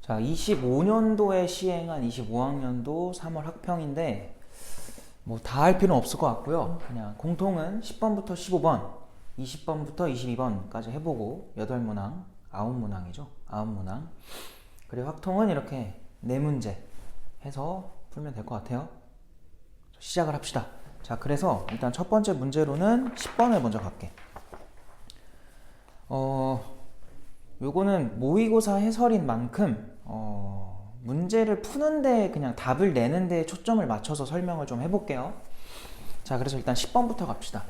자, 25년도에 시행한 25학년도 3월 학평인데 뭐 다 할 필요는 없을 것 같고요. 그냥 공통은 10번부터 15번, 20번부터 22번까지 해보고 8문항, 9문항이죠. 9문항. 그리고 확통은 이렇게 4문제 해서 풀면 될 것 같아요. 시작을 합시다. 자, 그래서 일단 첫 번째 문제로는 10번을 먼저 갈게. 요거는 모의고사 해설인 만큼 문제를 푸는데 그냥 답을 내는데 초점을 맞춰서 설명을 좀 해볼게요. 자, 그래서 일단 10번부터 갑시다.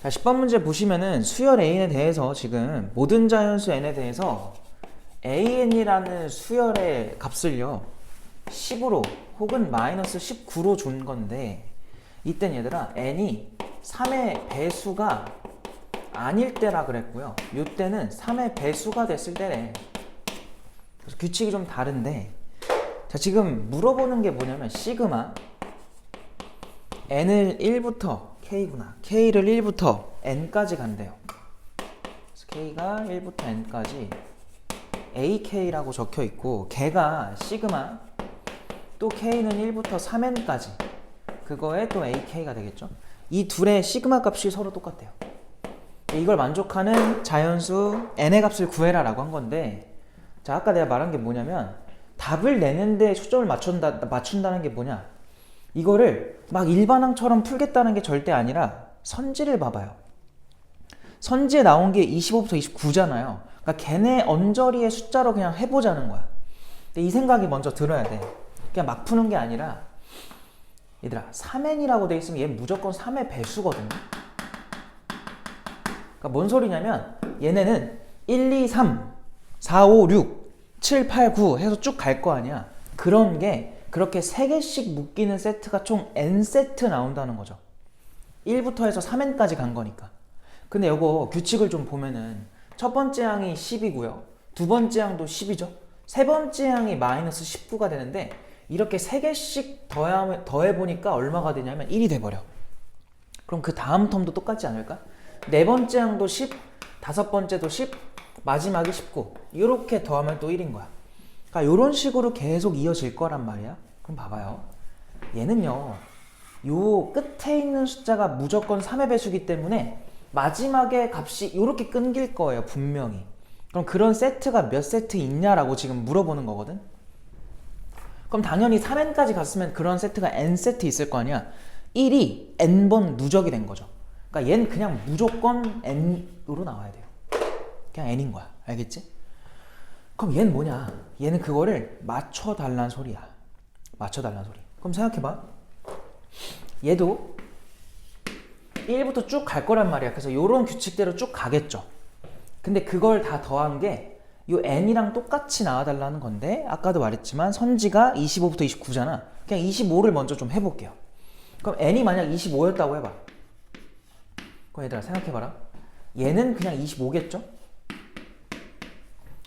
자, 10번 문제 보시면은 수열 A에 대해서 지금 모든 자연수 N에 대해서 AN이라는 수열의 값을요 10으로 혹은 마이너스 19로 준 건데, 이땐 얘들아 N이 3의 배수가 아닐 때라 그랬고요. 이때는 3의 배수가 됐을 때래. 그래서 규칙이 좀 다른데, 자, 지금 물어보는 게 뭐냐면 시그마 n을 1부터 k구나. k를 1부터 n까지 간대요. 그래서 k가 1부터 n까지 ak라고 적혀 있고, 걔가 시그마 또 k는 1부터 3n까지, 그거에 또 ak가 되겠죠. 이 둘의 시그마 값이 서로 똑같대요. 이걸 만족하는 자연수 n의 값을 구해라 라고 한 건데, 자, 아까 내가 말한 게 뭐냐면 답을 내는데 초점을 맞춘다는 게 뭐냐, 이거를 막 일반항처럼 풀겠다는 게 절대 아니라 선지를 봐봐요. 선지에 나온 게 25부터 29잖아요. 그러니까 걔네 언저리의 숫자로 그냥 해보자는 거야. 근데 이 생각이 먼저 들어야 돼. 그냥 막 푸는 게 아니라, 얘들아 3n이라고 돼 있으면 얘 무조건 3의 배수거든요. 그러니까 뭔 소리냐면 얘네는 1, 2, 3, 4, 5, 6, 7, 8, 9 해서 쭉 갈 거 아니야. 그런 게 그렇게 3개씩 묶이는 세트가 총 n세트 나온다는 거죠. 1부터 해서 3n까지 간 거니까. 근데 이거 규칙을 좀 보면은 첫 번째 항이 10이고요. 두 번째 항도 10이죠. 세 번째 항이 마이너스 19가 되는데, 이렇게 3개씩 더해보니까 얼마가 되냐면 1이 돼버려. 그럼 그 다음 텀도 똑같지 않을까? 네 번째 항도 10, 다섯 번째도 10, 마지막이 19. 이렇게 더하면 또 1인 거야. 그러니까 이런 식으로 계속 이어질 거란 말이야. 그럼 봐봐요. 얘는요, 요 끝에 있는 숫자가 무조건 3의 배수기 때문에 마지막에 값이 이렇게 끊길 거예요, 분명히. 그럼 그런 세트가 몇 세트 있냐라고 지금 물어보는 거거든. 그럼 당연히 3n까지 갔으면 그런 세트가 n세트 있을 거 아니야. 1이 n번 누적이 된 거죠. 그러니까 얘는 그냥 무조건 n으로 나와야 돼요. 그냥 n인 거야. 알겠지? 그럼 얘는 뭐냐? 얘는 그거를 맞춰달라는 소리야. 맞춰달라는 소리. 그럼 생각해봐. 얘도 1부터 쭉 갈 거란 말이야. 그래서 요런 규칙대로 쭉 가겠죠. 근데 그걸 다 더한 게 요 n이랑 똑같이 나와달라는 건데, 아까도 말했지만 선지가 25부터 29잖아. 그냥 25를 먼저 좀 해볼게요. 그럼 n이 만약 25였다고 해봐. 그럼 얘들아 생각해봐라. 얘는 그냥 25겠죠?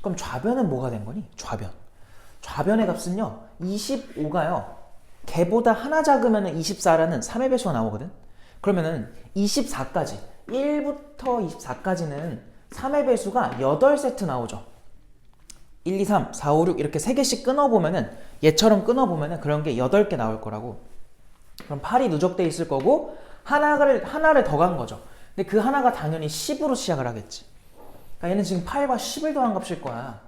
그럼 좌변은 뭐가 된 거니? 좌변의 값은요 25가요 걔보다 하나 작으면 24라는 3의 배수가 나오거든. 그러면은 24까지 1부터 24까지는 3의 배수가 8세트 나오죠. 1, 2, 3, 4, 5, 6 이렇게 3개씩 끊어보면은, 얘처럼 끊어보면은 그런 게 8개 나올 거라고. 그럼 8이 누적돼 있을 거고, 하나를 더 간 거죠. 근데 그 하나가 당연히 10으로 시작을 하겠지. 그러니까 얘는 지금 8과 10을 더한 값일 거야.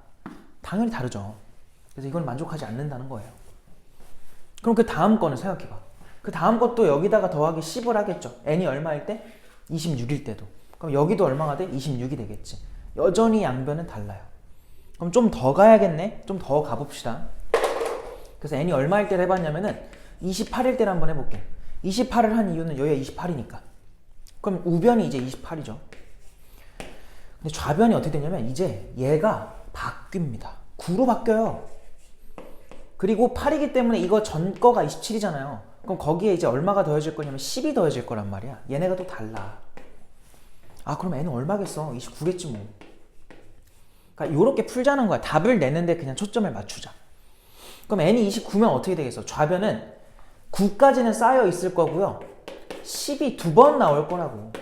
당연히 다르죠. 그래서 이건 만족하지 않는다는 거예요. 그럼 그 다음 거는 생각해봐. 그 다음 것도 여기다가 더하기 10을 하겠죠. n이 얼마일 때? 26일 때도. 그럼 여기도 얼마가 돼? 26이 되겠지. 여전히 양변은 달라요. 그럼 좀 더 가야겠네? 좀 더 가봅시다. 그래서 n이 얼마일 때를 해봤냐면은 28일 때를 한번 해볼게. 28을 한 이유는 여기가 28이니까. 그럼 우변이 이제 28이죠. 근데 좌변이 어떻게 되냐면 이제 얘가 바뀝니다. 9로 바뀌어요. 그리고 8이기 때문에 이거 전 거가 27이잖아요. 그럼 거기에 이제 얼마가 더해질 거냐면 10이 더해질 거란 말이야. 얘네가 또 달라. 아, 그럼 n은 얼마겠어? 29겠지 뭐. 그러니까 요렇게 풀자는 거야. 답을 내는데 그냥 초점을 맞추자. 그럼 n이 29면 어떻게 되겠어? 좌변은 9까지는 쌓여 있을 거고요. 10이 2번 나올 거라고.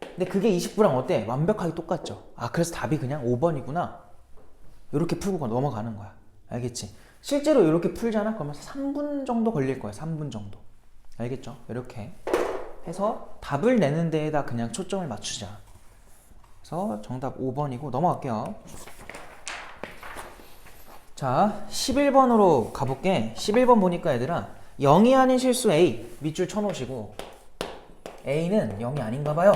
근데 그게 29랑 어때? 완벽하게 똑같죠. 아, 그래서 답이 그냥 5번이구나. 이렇게 풀고 넘어가는 거야. 알겠지? 실제로 이렇게 풀잖아? 그러면 3분 정도 걸릴 거야. 3분 정도. 알겠죠? 이렇게 해서 답을 내는 데에다 그냥 초점을 맞추자. 그래서 정답 5번이고 넘어갈게요. 자, 11번으로 가볼게. 11번 보니까 얘들아 0이 아닌 실수 A 밑줄 쳐놓으시고 A는 0이 아닌가 봐요.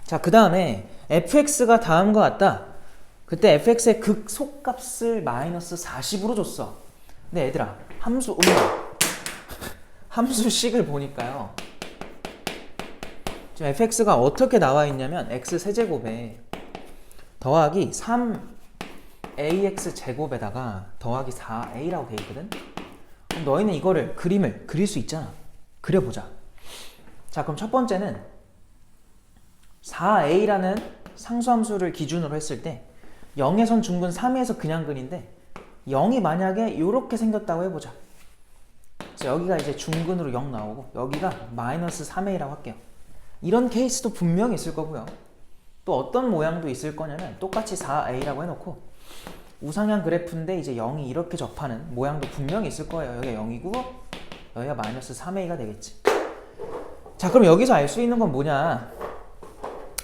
자, 그 다음에 fx가 다음과 같다. 그때 fx의 극소값을 마이너스 40으로 줬어. 근데 얘들아 함수식을 보니까요, 지금 fx가 어떻게 나와 있냐면 x 세제곱에 더하기 3ax 제곱에다가 더하기 4a라고 돼 있거든. 그럼 너희는 이거를 그림을 그릴 수 있잖아. 그려보자. 자, 그럼 첫 번째는 4a라는 상수함수를 기준으로 했을 때 0에선 중근 3에서 그냥 근인데 0이 만약에 이렇게 생겼다고 해보자. 그래서 여기가 이제 중근으로 0 나오고 여기가 마이너스 3a라고 할게요. 이런 케이스도 분명히 있을 거고요. 또 어떤 모양도 있을 거냐면 똑같이 4a라고 해놓고 우상향 그래프인데 이제 0이 이렇게 접하는 모양도 분명히 있을 거예요. 여기가 0이고 여기가 마이너스 3a가 되겠지. 자, 그럼 여기서 알 수 있는 건 뭐냐?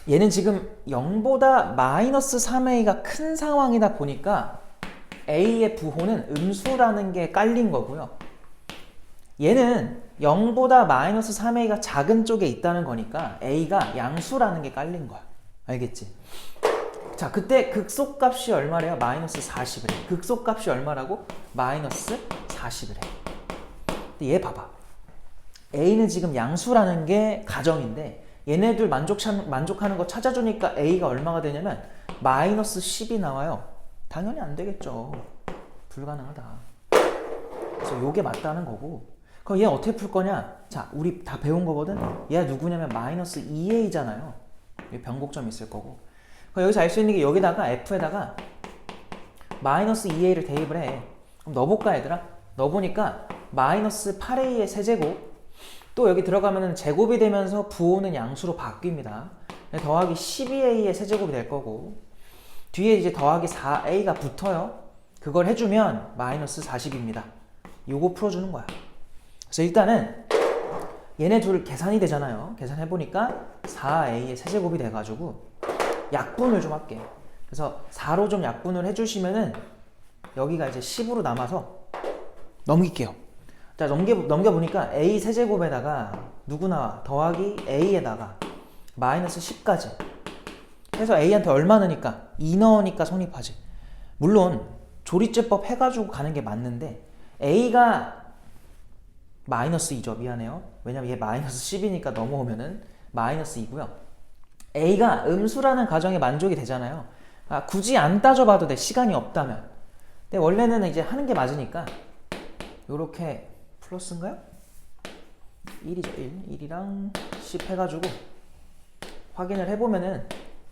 얘는 지금 0보다 마이너스 3a가 큰 상황이다 보니까 a의 부호는 음수라는 게 깔린 거고요. 얘는 0보다 마이너스 3a가 작은 쪽에 있다는 거니까 a가 양수라는 게 깔린 거야. 알겠지? 자, 그때 극소값이 얼마래요? 마이너스 40을 해. 극소값이 얼마라고? 마이너스 40을 해. 근데 얘 봐봐. a는 지금 양수라는 게 가정인데 얘네들 만족하는 거 찾아주니까 a가 얼마가 되냐면 마이너스 10이 나와요. 당연히 안 되겠죠. 불가능하다. 그래서 요게 맞다는 거고. 그럼 얘 어떻게 풀 거냐? 자, 우리 다 배운 거거든? 얘가 누구냐면 마이너스 2a잖아요. 여기 변곡점이 있을 거고. 그럼 여기서 알 수 있는 게 여기다가 f에다가 마이너스 2a를 대입을 해. 그럼 넣어볼까 얘들아? 넣어보니까 마이너스 8a의 세제곱, 또 여기 들어가면은 제곱이 되면서 부호는 양수로 바뀝니다. 더하기 12a의 세제곱이 될 거고 뒤에 이제 더하기 4a가 붙어요. 그걸 해주면 마이너스 40입니다. 요거 풀어주는 거야. 그래서 일단은 얘네 둘 계산이 되잖아요. 계산해보니까 4a의 세제곱이 돼가지고 약분을 좀 할게. 그래서 4로 좀 약분을 해주시면은 여기가 이제 10으로 남아서 넘길게요. 자, 넘겨보니까 a 세제곱에다가 누구 나와? 더하기 a에다가 마이너스 10까지 해서 a한테 얼마 넣으니까 2 넣으니까 성립하지. 물론 조리제법 해가지고 가는 게 맞는데 a가 마이너스 2죠. 미안해요. 왜냐면 얘 마이너스 10이니까 넘어오면은 마이너스 2고요. a가 음수라는 가정에 만족이 되잖아요. 아, 굳이 안 따져봐도 돼. 시간이 없다면. 근데 원래는 이제 하는 게 맞으니까 요렇게 플러스인가요? 1이죠. 1이랑 10 해가지고 확인을 해보면은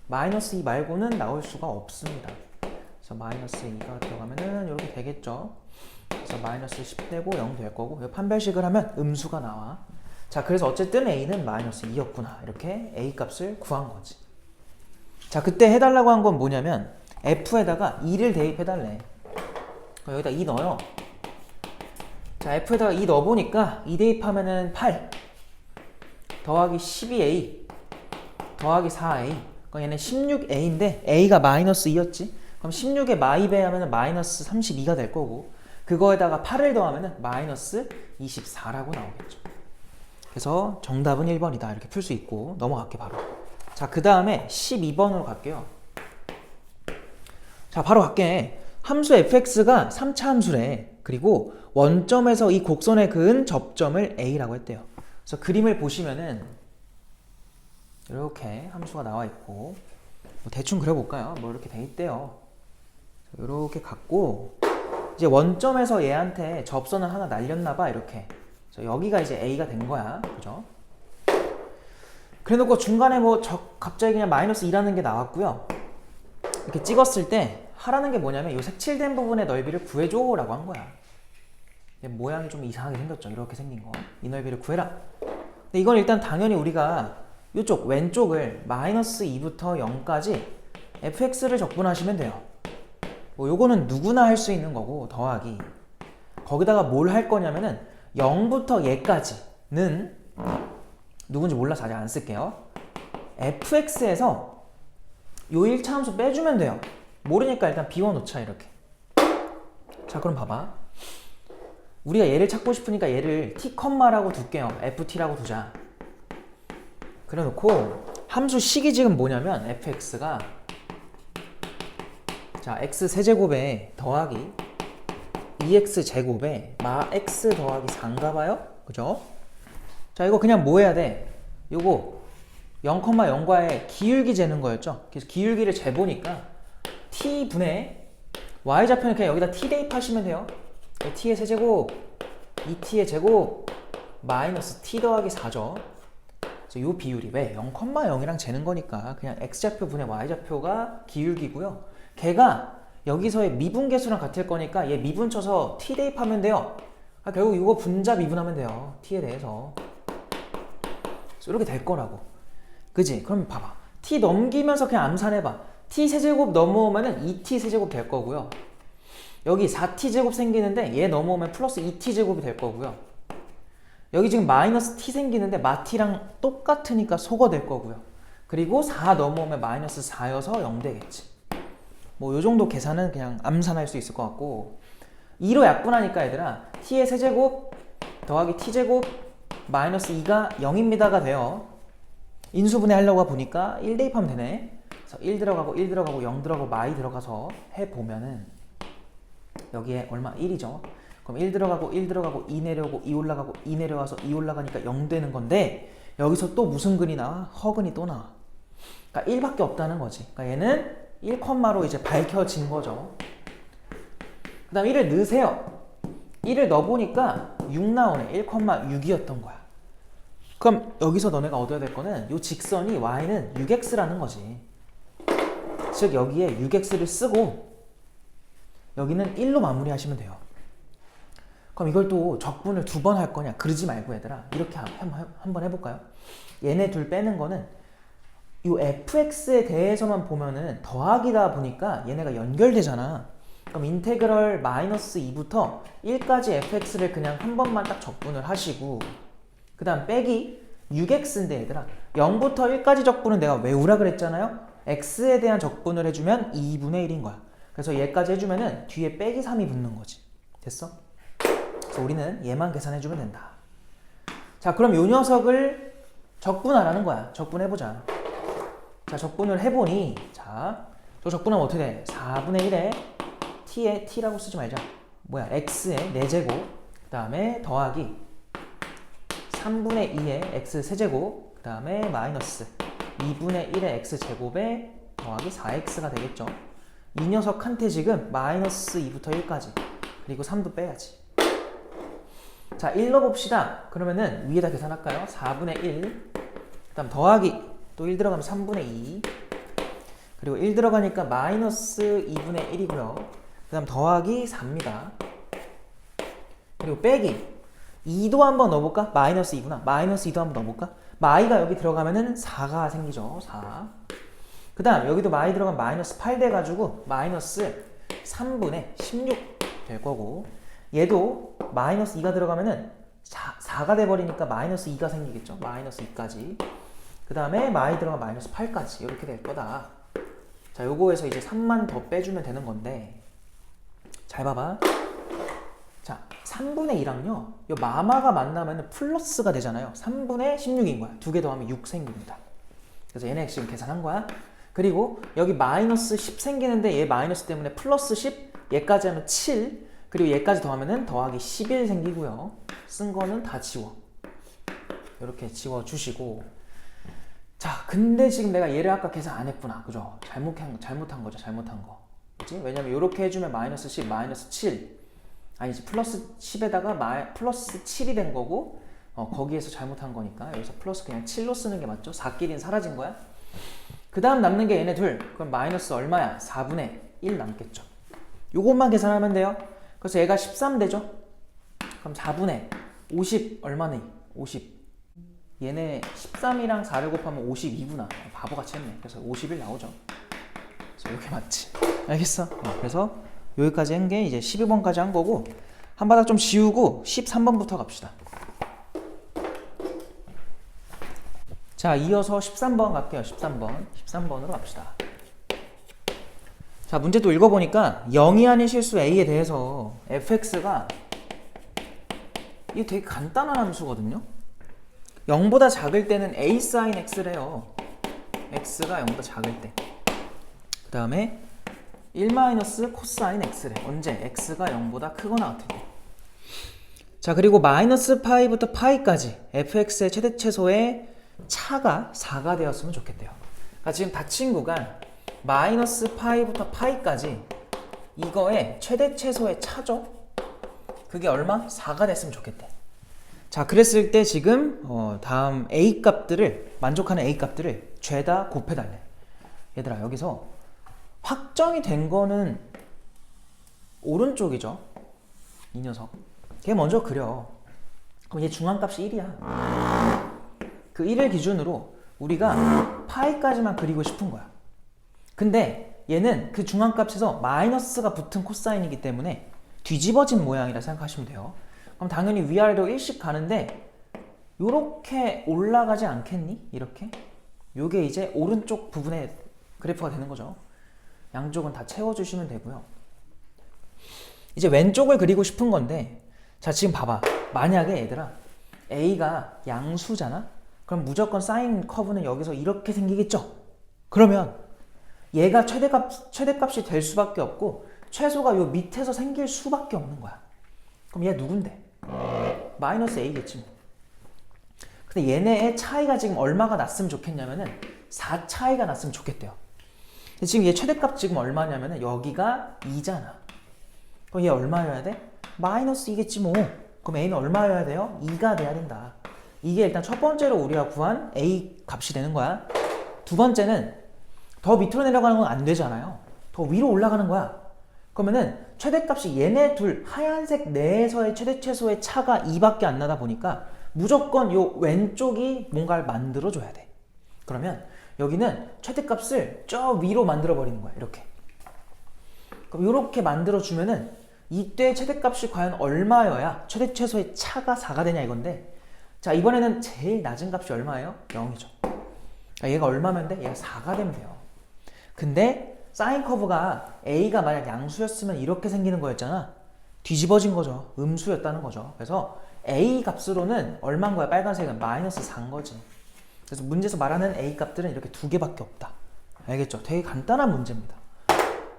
마이너스 2 말고는 나올 수가 없습니다. 그래서 마이너스 2가 들어가면은 이렇게 되겠죠. 그래서 마이너스 10 되고 0 될 거고 판별식을 하면 음수가 나와. 자, 그래서 어쨌든 a는 마이너스 2였구나. 이렇게 a 값을 구한 거지. 자, 그때 해달라고 한 건 뭐냐면 f에다가 2를 대입해달래. 여기다 2 넣어요. 자, f에다가 2 넣어보니까 2 대입하면은 8 더하기 12a 더하기 4a. 그럼 얘는 16a인데 a가 마이너스 2였지. 그럼 16에 마이배 하면은 마이너스 32가 될 거고 그거에다가 8을 더하면은 마이너스 24라고 나오겠죠. 그래서 정답은 1번이다. 이렇게 풀 수 있고 넘어갈게 바로. 자, 그 다음에 12번으로 갈게요. 자, 바로 갈게. 함수 fx가 3차 함수래. 그리고 원점에서 이 곡선에 그은 접점을 a라고 했대요. 그래서 그림을 보시면은 이렇게 함수가 나와 있고 뭐 대충 그려볼까요? 뭐 이렇게 돼 있대요. 이렇게 갖고 이제 원점에서 얘한테 접선을 하나 날렸나봐. 이렇게. 그래서 여기가 이제 a가 된 거야. 그죠? 그래 놓고 중간에 뭐 갑자기 그냥 마이너스 2라는 게 나왔고요. 이렇게 찍었을 때 하라는 게 뭐냐면 이 색칠된 부분의 넓이를 구해줘 라고 한 거야. 모양이 좀 이상하게 생겼죠. 이렇게 생긴 거. 이 넓이를 구해라. 근데 이건 일단 당연히 우리가 이쪽 왼쪽을 마이너스 2부터 0까지 fx를 적분하시면 돼요. 뭐 요거는 누구나 할 수 있는 거고 더하기. 거기다가 뭘 할 거냐면은 0부터 얘까지는 누군지 몰라서 아직 안 쓸게요. fx에서 요 1차 함수 빼주면 돼요. 모르니까 일단 비워놓자 이렇게. 자 그럼 봐봐. 우리가 얘를 찾고 싶으니까 얘를 t, 라고 둘게요. ft라고 두자. 그래 놓고 함수 식이 지금 뭐냐면 fx가 자 x 세제곱에 더하기 2x 제곱에 마 x 더하기 4인가 봐요? 그죠? 자 이거 그냥 뭐 해야 돼? 요거 0,0과의 기울기 재는 거였죠? 그래서 기울기를 재보니까 t분의 y좌표는 그냥 여기다 t 대입하시면 돼요. t의 세제곱 2t의 제곱 마이너스 t 더하기 4죠. 그래서 요 비율이 왜 0,0이랑 재는 거니까 그냥 x좌표 분의 y좌표가 기울기고요. 걔가 여기서의 미분계수랑 같을 거니까 얘 미분 쳐서 t 대입하면 돼요. 결국 이거 분자 미분하면 돼요. t에 대해서. 그래서 이렇게 될 거라고. 그지? 그럼 봐봐. t 넘기면서 그냥 암산해봐. t 세제곱 넘어오면은 2t 세제곱 될 거고요. 여기 4t 제곱 생기는데 얘 넘어오면 플러스 2t 제곱이 될 거고요. 여기 지금 마이너스 t 생기는데 마t랑 똑같으니까 소거 될 거고요. 그리고 4 넘어오면 마이너스 4여서 0 되겠지. 뭐 요 정도 계산은 그냥 암산할 수 있을 것 같고 2로 약분하니까 얘들아 t의 세제곱 더하기 t제곱 마이너스 2가 0입니다가 돼요. 인수분해 하려고 보니까 1 대입하면 되네. 그래서 1 들어가고 1 들어가고 0 들어가고 마이 들어가서 해보면은 여기에 얼마? 1이죠. 그럼 1 들어가고 1 들어가고 2 내려오고 2 올라가고 2 내려와서 2 올라가니까 0 되는 건데 여기서 또 무슨 근이 나와? 허근이 또 나와. 그러니까 1밖에 없다는 거지. 그러니까 얘는 1컴마로 이제 밝혀진 거죠. 그 다음 1을 넣으세요. 1을 넣어보니까 6 나오네. 1,6이었던 거야. 그럼 여기서 너네가 얻어야 될 거는 이 직선이 y는 6x라는 거지. 즉 여기에 6x를 쓰고 여기는 1로 마무리하시면 돼요. 그럼 이걸 또 적분을 2번 할 거냐? 그러지 말고 얘들아 이렇게 한번 해볼까요? 얘네 둘 빼는 거는 이 fx에 대해서만 보면은 더하기다 보니까 얘네가 연결되잖아. 그럼 인테그럴 마이너스 2부터 1까지 fx를 그냥 한 번만 딱 적분을 하시고 그 다음 빼기 6x인데 얘들아 0부터 1까지 적분은 내가 외우라 그랬잖아요. x에 대한 적분을 해주면 2분의 1인 거야. 그래서 얘까지 해주면은 뒤에 빼기 3이 붙는 거지. 됐어? 그래서 우리는 얘만 계산해주면 된다. 자 그럼 요 녀석을 적분하라는 거야. 적분해보자. 자 적분을 해보니 자 저 적분하면 어떻게 돼? 4분의 1에 t에 t라고 쓰지 말자. 뭐야 x에 4제곱 그 다음에 더하기 3분의 2에 x 세제곱 그 다음에 마이너스 2분의 1의 x제곱에 더하기 4x가 되겠죠. 이 녀석한테 지금 마이너스 2부터 1까지 그리고 3도 빼야지. 자 1 넣어봅시다. 그러면은 위에다 계산할까요? 4분의 1 그 다음 더하기 또 1 들어가면 3분의 2 그리고 1 들어가니까 마이너스 2분의 1이고요. 그 다음 더하기 4입니다. 그리고 빼기 2도 한번 넣어볼까? 마이너스 2구나. 마이너스 2도 한번 넣어볼까? 마이가 여기 들어가면은 4가 생기죠. 4. 그 다음 여기도 마이 들어가면 마이너스 8 돼가지고 마이너스 3분의 16 될 거고 얘도 마이너스 2가 들어가면은 4가 돼버리니까 마이너스 2가 생기겠죠. 마이너스 2까지. 그 다음에 마이 들어가면 마이너스 8까지 이렇게 될 거다. 자 요거에서 이제 3만 더 빼주면 되는 건데 잘 봐봐. 자 3분의 2랑요 요 마마가 만나면 플러스가 되잖아요. 3분의 16인 거야. 두 개 더하면 6 생깁니다. 그래서 얘네 지금 계산한 거야. 그리고 여기 마이너스 10 생기는데 얘 마이너스 때문에 플러스 10 얘까지 하면 7 그리고 얘까지 더하면 더하기 11 생기고요. 쓴 거는 다 지워. 이렇게 지워주시고 자 근데 지금 내가 얘를 아까 계산 안 했구나. 그죠? 잘못한 거죠. 잘못한 거. 그치? 왜냐면 이렇게 해주면 마이너스 10 마이너스 7 아니지 플러스 10에다가 플러스 7이 된 거고 거기에서 잘못한 거니까 여기서 플러스 그냥 7로 쓰는 게 맞죠? 4끼리는 사라진 거야. 그 다음 남는 게 얘네 둘. 그럼 마이너스 얼마야? 4분의 1 남겠죠. 요것만 계산하면 돼요. 그래서 얘가 13 되죠? 그럼 4분의 50 얼마니? 50. 얘네 13이랑 4를 곱하면 52구나. 바보같이 했네. 그래서 51 나오죠. 그래서 이렇게 맞지. 알겠어? 그래서 여기까지 한 게 이제 12번까지 한 거고 한 바닥 좀 지우고 13번부터 갑시다. 자, 이어서 13번 갈게요. 13번으로 갑시다. 자, 문제 또 읽어보니까 0이 아닌 실수 a에 대해서 fx가 이게 되게 간단한 함수거든요. 0보다 작을 때는 a sin x래요. x가 0보다 작을 때. 그 다음에 1 코사인 x래. 언제? x가 0보다 크거나 같을 때. 자, 그리고 마이너스 파이부터 파이까지 fx의 최대 최소의 차가 4가 되었으면 좋겠대요. 그러니까 지금 닫힌 구간 마이너스 파이부터 파이까지 이거의 최대 최소의 차죠. 그게 얼마? 4가 됐으면 좋겠대. 자, 그랬을 때 지금 다음 a 값들을 만족하는 a 값들을 죄다 곱해달래. 얘들아, 여기서 확정이 된 거는 오른쪽이죠. 이 녀석. 걔 먼저 그려. 그럼 얘 중앙값이 1이야. 그 1을 기준으로 우리가 파이까지만 그리고 싶은 거야. 근데 얘는 그 중앙값에서 마이너스가 붙은 코사인이기 때문에 뒤집어진 모양이라 생각하시면 돼요. 그럼 당연히 위아래로 1씩 가는데 요렇게 올라가지 않겠니? 이렇게? 요게 이제 오른쪽 부분에 그래프가 되는 거죠. 양쪽은 다 채워주시면 되고요. 이제 왼쪽을 그리고 싶은 건데, 자, 지금 봐봐. 만약에 얘들아 a가 양수잖아? 그럼 무조건 사인 커브는 여기서 이렇게 생기겠죠? 그러면 얘가 최대값이 될 수밖에 없고 최소가 요 밑에서 생길 수밖에 없는 거야. 그럼 얘 누군데? 마이너스 a겠지 뭐. 근데 얘네의 차이가 지금 얼마가 났으면 좋겠냐면은 4 차이가 났으면 좋겠대요. 근데 지금 얘 최대값 지금 얼마냐면은 여기가 2잖아. 그럼 얘 얼마여야 돼? 마이너스 2겠지 뭐. 그럼 a는 얼마여야 돼요? 2가 돼야 된다. 이게 일단 첫 번째로 우리가 구한 a 값이 되는 거야. 두 번째는 더 밑으로 내려가는 건 안 되잖아요. 더 위로 올라가는 거야. 그러면은 최대값이 얘네 둘 하얀색 내에서의 최대 최소의 차가 2밖에 안 나다 보니까 무조건 요 왼쪽이 뭔가를 만들어 줘야 돼. 그러면 여기는 최대값을 저 위로 만들어 버리는 거야. 이렇게. 그럼 이렇게 만들어 주면은 이때 최대값이 과연 얼마여야 최대 최소의 차가 4가 되냐 이건데, 자, 이번에는 제일 낮은 값이 얼마예요? 0이죠. 얘가 얼마면 돼? 얘가 4가 되면 돼요. 근데 사인 커브가 a가 만약 양수였으면 이렇게 생기는 거였잖아. 뒤집어진 거죠. 음수였다는 거죠. 그래서 a 값으로는 얼마인 거야? 빨간색은 마이너스 4인 거지. 그래서 문제에서 말하는 a 값들은 이렇게 두 개밖에 없다. 알겠죠? 되게 간단한 문제입니다.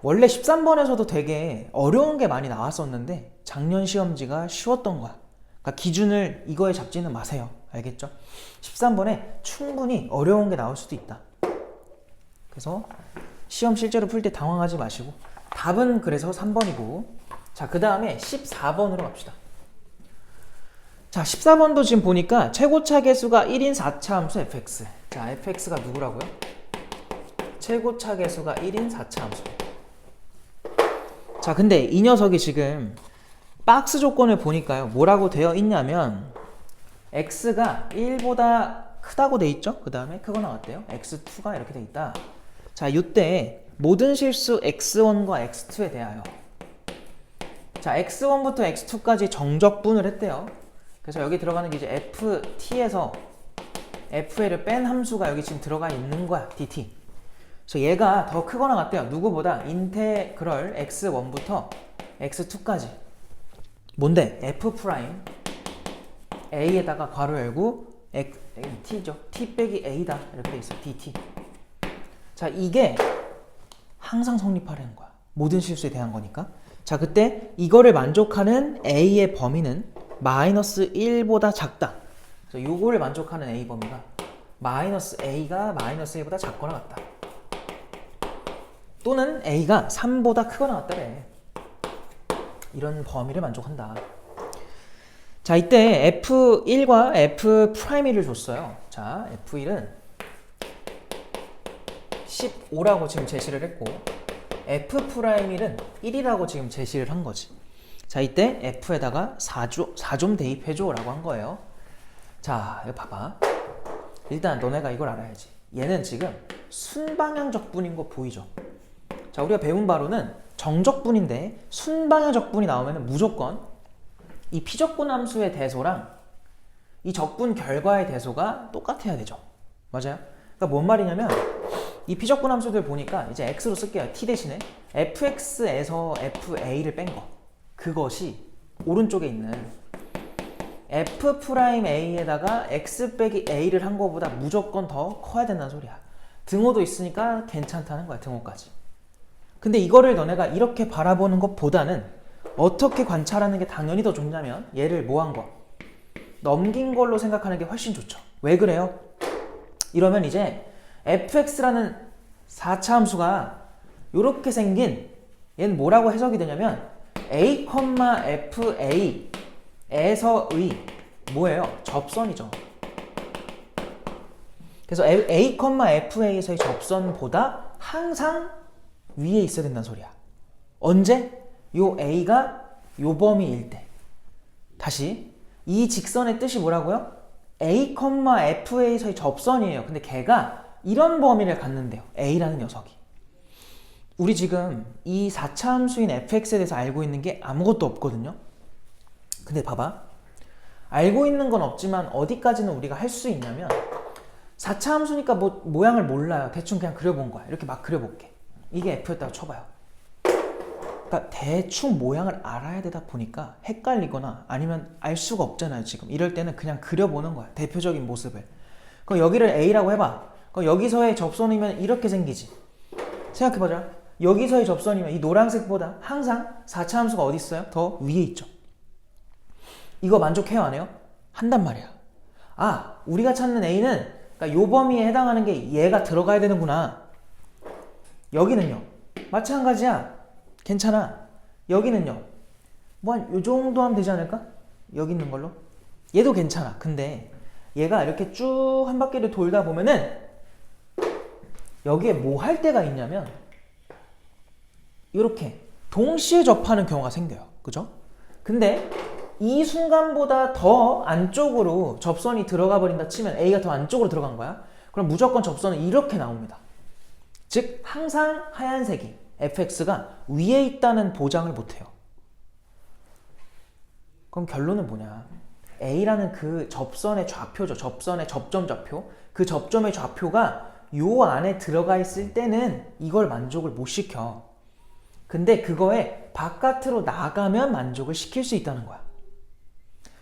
원래 13번에서도 되게 어려운 게 많이 나왔었는데 작년 시험지가 쉬웠던 거야. 그러니까 기준을 이거에 잡지는 마세요. 알겠죠? 13번에 충분히 어려운 게 나올 수도 있다. 그래서 시험 실제로 풀 때 당황하지 마시고 답은 그래서 3번이고, 자, 그 다음에 14번으로 갑시다. 자, 14번도 지금 보니까 최고차 계수가 1인 4차 함수 fx. 자, fx가 누구라고요? 최고차 계수가 1인 4차 함수. 자, 근데 이 녀석이 지금 박스 조건을 보니까요, 뭐라고 되어 있냐면 x가 1보다 크다고 돼 있죠? 그 다음에 크거나 같대요. x2가 이렇게 돼 있다. 자, 이때 모든 실수 x1과 x2에 대하여, 자, x1부터 x2까지 정적분을 했대요. 그래서 여기 들어가는 게 이제 ft에서 f를 뺀 함수가 여기 지금 들어가 있는 거야. dt. 그래서 얘가 더 크거나 같대요. 누구보다? 인테그럴 x1부터 x2까지. 뭔데? f 프라임 a에다가 괄호 열고 t죠. t 빼기 a다. 이렇게 돼 있어. dt. 자, 이게 항상 성립하려는 거야. 모든 실수에 대한 거니까. 자, 그때 이거를 만족하는 a의 범위는 마이너스 1보다 작다. 그래서 요거를 만족하는 a 범위가 마이너스 a가 마이너스 1보다 작거나 같다. 또는 a가 3보다 크거나 같다래. 이런 범위를 만족한다. 자, 이때 f1과 f'1을 줬어요. 자, f1은 15라고 지금 제시를 했고 f'1은 1이라고 지금 제시를 한 거지. 자, 이때 f에다가 4 좀 대입해줘 라고 한 거예요. 자, 이거 봐봐. 일단 너네가 이걸 알아야지. 얘는 지금 순방향 적분인 거 보이죠? 자, 우리가 배운 바로는 정적분인데 순방향 적분이 나오면 무조건 이 피적분 함수의 대소랑 이 적분 결과의 대소가 똑같아야 되죠. 맞아요? 그러니까 뭔 말이냐면 이 피적분 함수들 보니까 이제 x로 쓸게요. t 대신에 fx에서 fa를 뺀 거. 그것이 오른쪽에 있는 f'a에다가 x 빼기 a를 한 거보다 무조건 더 커야 된다는 소리야. 등호도 있으니까 괜찮다는 거야. 등호까지. 근데 이거를 너네가 이렇게 바라보는 것보다는 어떻게 관찰하는 게 당연히 더 좋냐면 얘를 뭐 한 거? 넘긴 걸로 생각하는 게 훨씬 좋죠. 왜 그래요? 이러면 이제 fx라는 4차 함수가 이렇게 생긴 얘는 뭐라고 해석이 되냐면 a, fa에서의 뭐예요? 접선이죠. 그래서 a, fa에서의 접선보다 항상 위에 있어야 된다는 소리야. 언제? 요 a가 요 범위일 때. 다시 이 직선의 뜻이 뭐라고요? a, fa에서의 접선이에요. 근데 걔가 이런 범위를 갖는데요. a라는 녀석이. 우리 지금 이 4차 함수인 fx에 대해서 알고 있는 게 아무것도 없거든요. 근데 봐봐. 알고 있는 건 없지만 어디까지는 우리가 할 수 있냐면 4차 함수니까 뭐 모양을 몰라요. 대충 그냥 그려본 거야. 이렇게 막 그려볼게. 이게 f였다고 쳐봐요. 그러니까 대충 모양을 알아야 되다 보니까 헷갈리거나 아니면 알 수가 없잖아요. 지금 이럴 때는 그냥 그려보는 거야. 대표적인 모습을. 그럼 여기를 a라고 해봐. 그럼 여기서의 접선이면 이렇게 생기지. 생각해보자. 여기서의 접선이면 이 노란색보다 항상 4차 함수가 어디 있어요? 더 위에 있죠. 이거 만족해요? 안 해요? 한단 말이야. 아, 우리가 찾는 a는 그러니까 요 범위에 해당하는 게 얘가 들어가야 되는구나. 여기는요. 마찬가지야. 괜찮아. 여기는요. 뭐 한 요 정도 하면 되지 않을까? 여기 있는 걸로. 얘도 괜찮아. 근데 얘가 이렇게 쭉 한 바퀴를 돌다 보면은 여기에 뭐 할 때가 있냐면 이렇게 동시에 접하는 경우가 생겨요. 그죠? 근데 이 순간보다 더 안쪽으로 접선이 들어가 버린다 치면 A가 더 안쪽으로 들어간 거야. 그럼 무조건 접선은 이렇게 나옵니다. 즉 항상 하얀색이 fx가 위에 있다는 보장을 못해요. 그럼 결론은 뭐냐? A라는 그 접선의 좌표죠. 접선의 접점 좌표. 그 접점의 좌표가 요 안에 들어가 있을 때는 이걸 만족을 못 시켜. 근데 그거에 바깥으로 나가면 만족을 시킬 수 있다는 거야.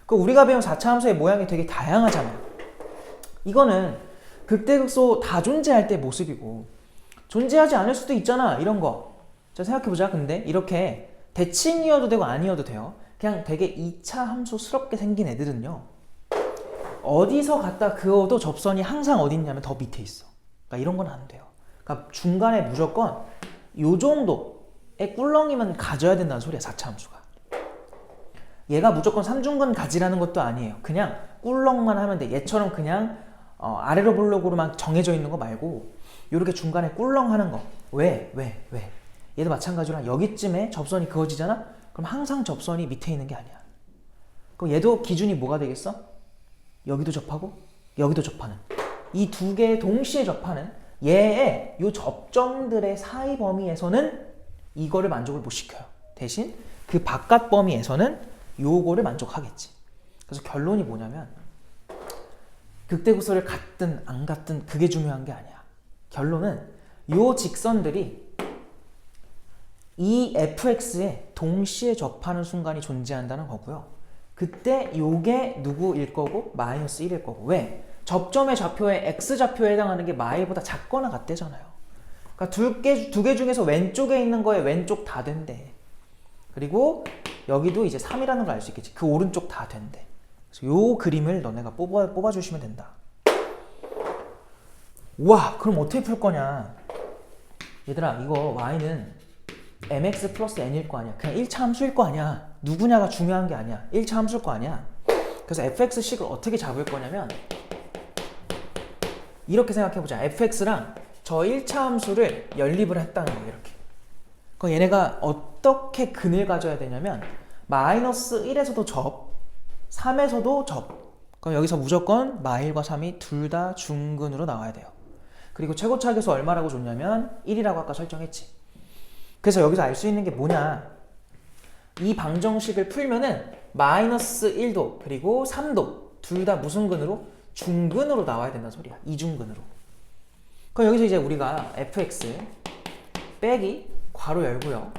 그 우리가 배운 4차 함수의 모양이 되게 다양하잖아요. 이거는 극대극소 다 존재할 때 모습이고 존재하지 않을 수도 있잖아. 이런 거. 자, 생각해보자. 근데 이렇게 대칭이어도 되고 아니어도 돼요. 그냥 되게 2차 함수스럽게 생긴 애들은요. 어디서 갖다 그어도 접선이 항상 어디 있냐면 더 밑에 있어. 그러니까 이런 건 안 돼요. 그러니까 중간에 무조건 요 정도의 꿀렁이만 가져야 된다는 소리야. 4차 함수가. 얘가 무조건 삼중근 가지라는 것도 아니에요. 그냥 꿀렁만 하면 돼. 얘처럼 그냥 아래로 블록으로만 정해져 있는 거 말고 이렇게 중간에 꿀렁 하는 거. 왜? 얘도 마찬가지로 여기쯤에 접선이 그어지잖아? 그럼 항상 접선이 밑에 있는 게 아니야. 그럼 얘도 기준이 뭐가 되겠어? 여기도 접하고 여기도 접하는 이 두 개의 동시에 접하는 얘의 요 접점들의 사이 범위에서는 이거를 만족을 못 시켜요. 대신 그 바깥 범위에서는 요거를 만족하겠지. 그래서 결론이 뭐냐면 극대극소를 같든 안 같든 그게 중요한 게 아니야. 결론은 요 직선들이 이 fx에 동시에 접하는 순간이 존재한다는 거고요. 그때 요게 누구일 거고 마이너스 1일 거고. 왜? 접점의 좌표에 x좌표에 해당하는 게 마이보다 작거나 같대잖아요. 그러니까 두 개 중에서 왼쪽에 있는 거에 왼쪽 다 된대. 그리고 여기도 이제 3이라는 걸 알 수 있겠지. 그 오른쪽 다 된대. 그래서 요 그림을 너네가 뽑아주시면 된다. 와, 그럼 어떻게 풀 거냐? 얘들아, 이거 y는 mx 플러스 n일 거 아니야. 그냥 1차 함수일 거 아니야. 누구냐가 중요한 게 아니야. 1차 함수일 거 아니야. 그래서 fx식을 어떻게 잡을 거냐면 이렇게 생각해보자. fx랑 저 1차 함수를 연립을 했다는 거예요. 이렇게. 그럼 얘네가 어떻게 근을 가져야 되냐면 마이너스 1에서도 접, 3에서도 접. 그럼 여기서 무조건 마1과 3이 둘 다 중근으로 나와야 돼요. 그리고 최고차계수 얼마라고 줬냐면 1이라고 아까 설정했지. 그래서 여기서 알 수 있는 게 뭐냐, 이 방정식을 풀면은 마이너스 1도 그리고 3도 둘 다 무슨 근으로? 중근으로 나와야 된다는 소리야. 이중근으로. 그럼 여기서 이제 우리가 fx 빼기 괄호 열고요,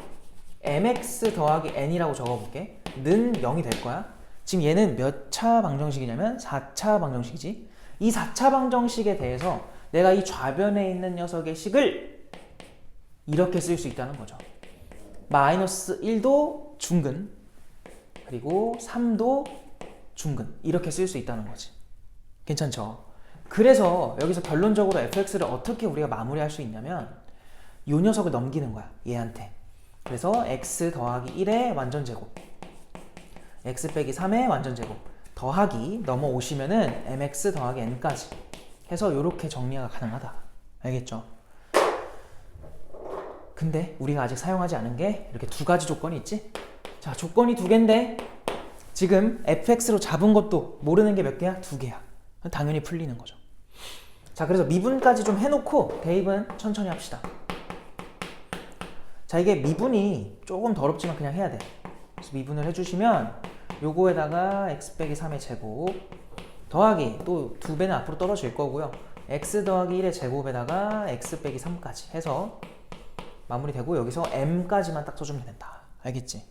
mx 더하기 n이라고 적어볼게. 는 0이 될 거야. 지금 얘는 몇 차 방정식이냐면 4차 방정식이지. 이 4차 방정식에 대해서 내가 이 좌변에 있는 녀석의 식을 이렇게 쓸 수 있다는 거죠. 마이너스 1도 중근 그리고 3도 중근 이렇게 쓸 수 있다는 거지. 괜찮죠? 그래서 여기서 결론적으로 fx를 어떻게 우리가 마무리할 수 있냐면 이 녀석을 넘기는 거야, 얘한테. 그래서 x 더하기 1의 완전제곱, x 빼기 3의 완전제곱 더하기 넘어오시면은 mx 더하기 n까지 해서 이렇게 정리가 가능하다. 알겠죠? 근데 우리가 아직 사용하지 않은 게 이렇게 두 가지 조건이 있지? 자, 조건이 두 개인데 지금 fx로 잡은 것도 모르는 게 몇 개야? 두 개야. 당연히 풀리는 거죠. 자, 그래서 미분까지 좀 해놓고 대입은 천천히 합시다. 자, 이게 미분이 조금 더럽지만 그냥 해야 돼. 그래서 미분을 해주시면 요거에다가 x 빼기 3의 제곱 더하기 또 2배는 앞으로 떨어질 거고요, x 더하기 1의 제곱에다가 x 빼기 3까지 해서 마무리되고 여기서 m까지만 딱 써주면 된다. 알겠지?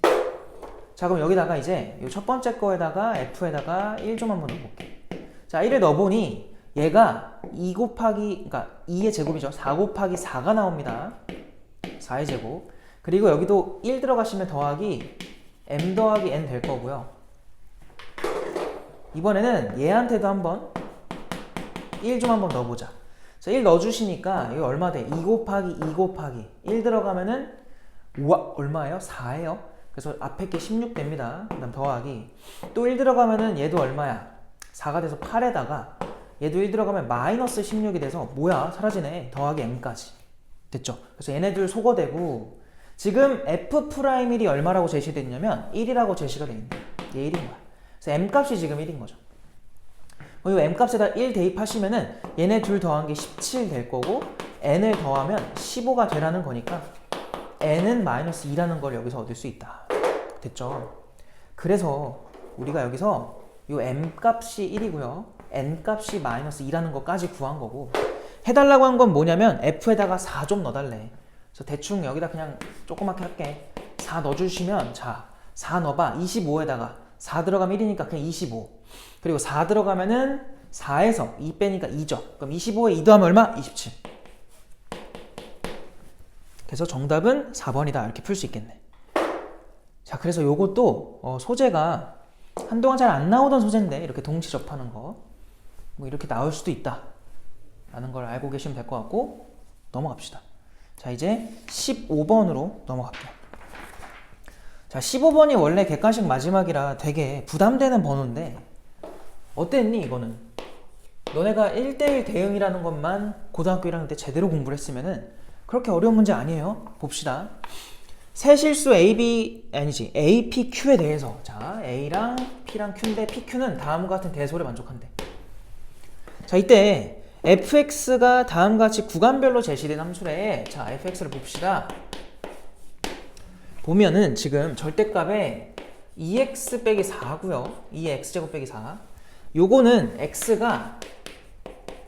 자, 그럼 여기다가 이제 이 첫 번째 거에다가 f에다가 1 좀 한번 넣어볼게. 자, 1을 넣어보니 얘가 2 곱하기, 그러니까 2의 제곱이죠. 4 곱하기 4가 나옵니다. 4의 제곱. 그리고 여기도 1 들어가시면 더하기 m 더하기 n 될 거고요. 이번에는 얘한테도 한번 1 좀 한번 넣어보자. 자, 1 넣어주시니까 이거 얼마 돼? 2 곱하기 2 곱하기 1 들어가면은 우와, 얼마예요? 4예요. 그래서 앞에 게 16 됩니다. 그 다음 더하기 또 1 들어가면은 얘도 얼마야? 4가 돼서 8에다가 얘도 1 들어가면 마이너스 16이 돼서 뭐야? 사라지네. 더하기 m까지. 됐죠? 그래서 얘네들 소거되고 지금 f'1이 얼마라고 제시됐냐면 1이라고 제시가 돼 있는 거야. 얘 1인 거야. 그래서 m값이 지금 1인 거죠. 이 m값에다 1 대입하시면은 얘네 둘 더한 게 17 될 거고 n을 더하면 15가 되라는 거니까 n은 마이너스 2라는 걸 여기서 얻을 수 있다. 됐죠? 그래서 우리가 여기서 이 m값이 1이고요, n값이 마이너스 2라는 것까지 구한 거고, 해달라고 한 건 뭐냐면 f에다가 4 좀 넣어달래. 그래서 대충 여기다 그냥 조그맣게 할게. 4 넣어주시면, 자, 4 넣어봐. 25에다가 4 들어가면 1이니까 그냥 25. 그리고 4 들어가면은 4에서 2 빼니까 2죠. 그럼 25에 2 더하면 얼마? 27. 그래서 정답은 4번이다. 이렇게 풀 수 있겠네. 자, 그래서 요것도 소재가 한동안 잘 안 나오던 소재인데 이렇게 동시 접하는 거 뭐 이렇게 나올 수도 있다 라는 걸 알고 계시면 될 것 같고, 넘어갑시다. 자, 이제 15번으로 넘어갈게요. 자, 15번이 원래 객관식 마지막이라 되게 부담되는 번호인데 어땠니 이거는? 너네가 1대1 대응이라는 것만 고등학교 1학년 때 제대로 공부를 했으면은 그렇게 어려운 문제 아니에요. 봅시다. 세실수 A, P, Q에 대해서, 자, A랑 P랑 Q인데 PQ는 다음과 같은 대소를 만족한대. 자, 이때 fx가 다음과 같이 구간별로 제시된 함수래. 자, fx를 봅시다. 보면은 지금 절대값에 2x 빼기 4고요. 2의 x제곱 빼기 4. 요거는 x가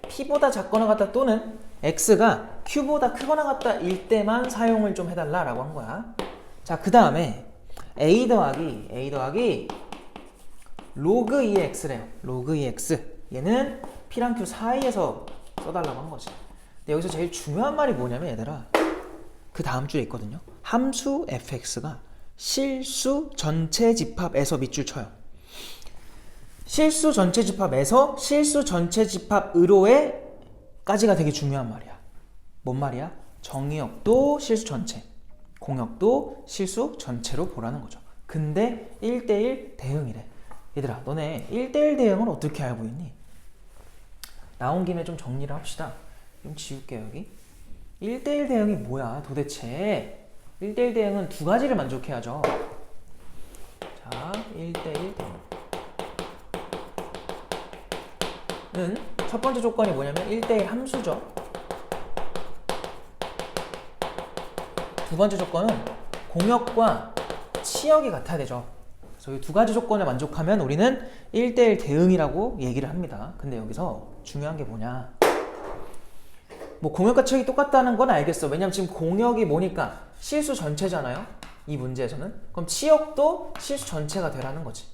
p보다 작거나 같다 또는 x가 q보다 크거나 같다 일 때만 사용을 좀 해달라 라고 한 거야. 자, 그 다음에 a 더하기 로그 2의 x래요. 로그 2의 x. 얘는 p랑 q 사이에서 써달라고 한 거지. 근데 여기서 제일 중요한 말이 뭐냐면 얘들아, 그 다음 줄에 있거든요. 함수 fx가 실수 전체 집합에서 밑줄 쳐요. 실수 전체 집합에서 실수 전체 집합으로의 까지가 되게 중요한 말이야. 뭔 말이야? 정의역도 실수 전체, 공역도 실수 전체로 보라는 거죠. 근데 1대1 대응이래. 얘들아, 너네 1대1 대응을 어떻게 알고 있니? 나온 김에 좀 정리를 합시다. 좀 지울게요, 여기. 1대1 대응이 뭐야, 도대체? 1대1 대응은 두 가지를 만족해야죠. 자, 1대1 대응은 첫 번째 조건이 뭐냐면 1대1 함수죠. 두 번째 조건은 공역과 치역이 같아야 되죠. 그래서 이 두 가지 조건을 만족하면 우리는 1대1 대응이라고 얘기를 합니다. 근데 여기서 중요한 게 뭐냐, 뭐 공역과 치역이 똑같다는 건 알겠어. 왜냐면 지금 공역이 뭐니까 실수 전체잖아요, 이 문제에서는. 그럼 치역도 실수 전체가 되라는 거지.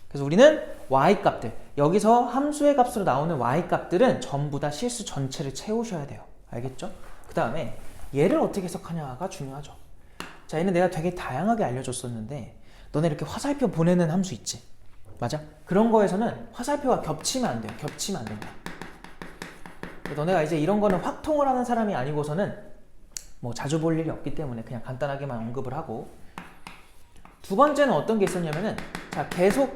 그래서 우리는 y값들, 여기서 함수의 값으로 나오는 y값들은 전부 다 실수 전체를 채우셔야 돼요. 알겠죠? 그 다음에 얘를 어떻게 해석하냐가 중요하죠. 자, 얘는 내가 되게 다양하게 알려줬었는데 너네 이렇게 화살표 보내는 함수 있지? 맞아? 그런 거에서는 화살표가 겹치면 안 돼요. 겹치면 안 된다. 너네가 이제 이런 거는 확통을 하는 사람이 아니고서는 뭐 자주 볼 일이 없기 때문에 그냥 간단하게만 언급을 하고, 두 번째는 어떤 게 있었냐면은, 자, 계속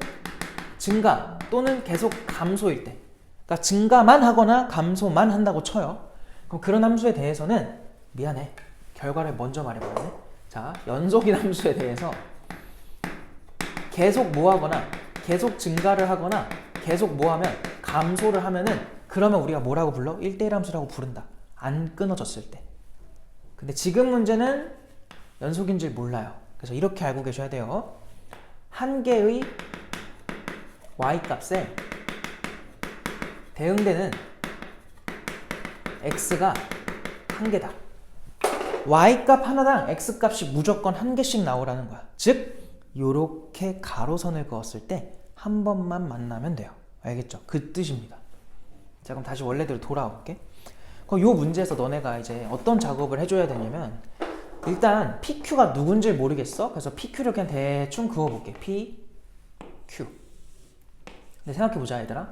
증가 또는 계속 감소일 때, 그러니까 증가만 하거나 감소만 한다고 쳐요. 그럼 그런 함수에 대해서는, 미안해, 결과를 먼저 말해버렸네. 자, 연속인 함수에 대해서 계속 뭐 하거나 계속 증가를 하거나 계속 뭐 하면 감소를 하면은, 그러면 우리가 뭐라고 불러? 1대1 함수라고 부른다. 안 끊어졌을 때. 근데 지금 문제는 연속인 줄 몰라요. 그래서 이렇게 알고 계셔야 돼요. 한 개의 y값에 대응되는 x가 한 개다. y값 하나당 x값이 무조건 한 개씩 나오라는 거야. 즉 요렇게 가로선을 그었을 때 한 번만 만나면 돼요. 알겠죠? 그 뜻입니다. 자, 그럼 다시 원래대로 돌아올게. 그럼 요 문제에서 너네가 이제 어떤 작업을 해줘야 되냐면, 일단 PQ가 누군지 모르겠어? 그래서 PQ를 그냥 대충 그어볼게. PQ. 근데 생각해보자, 얘들아.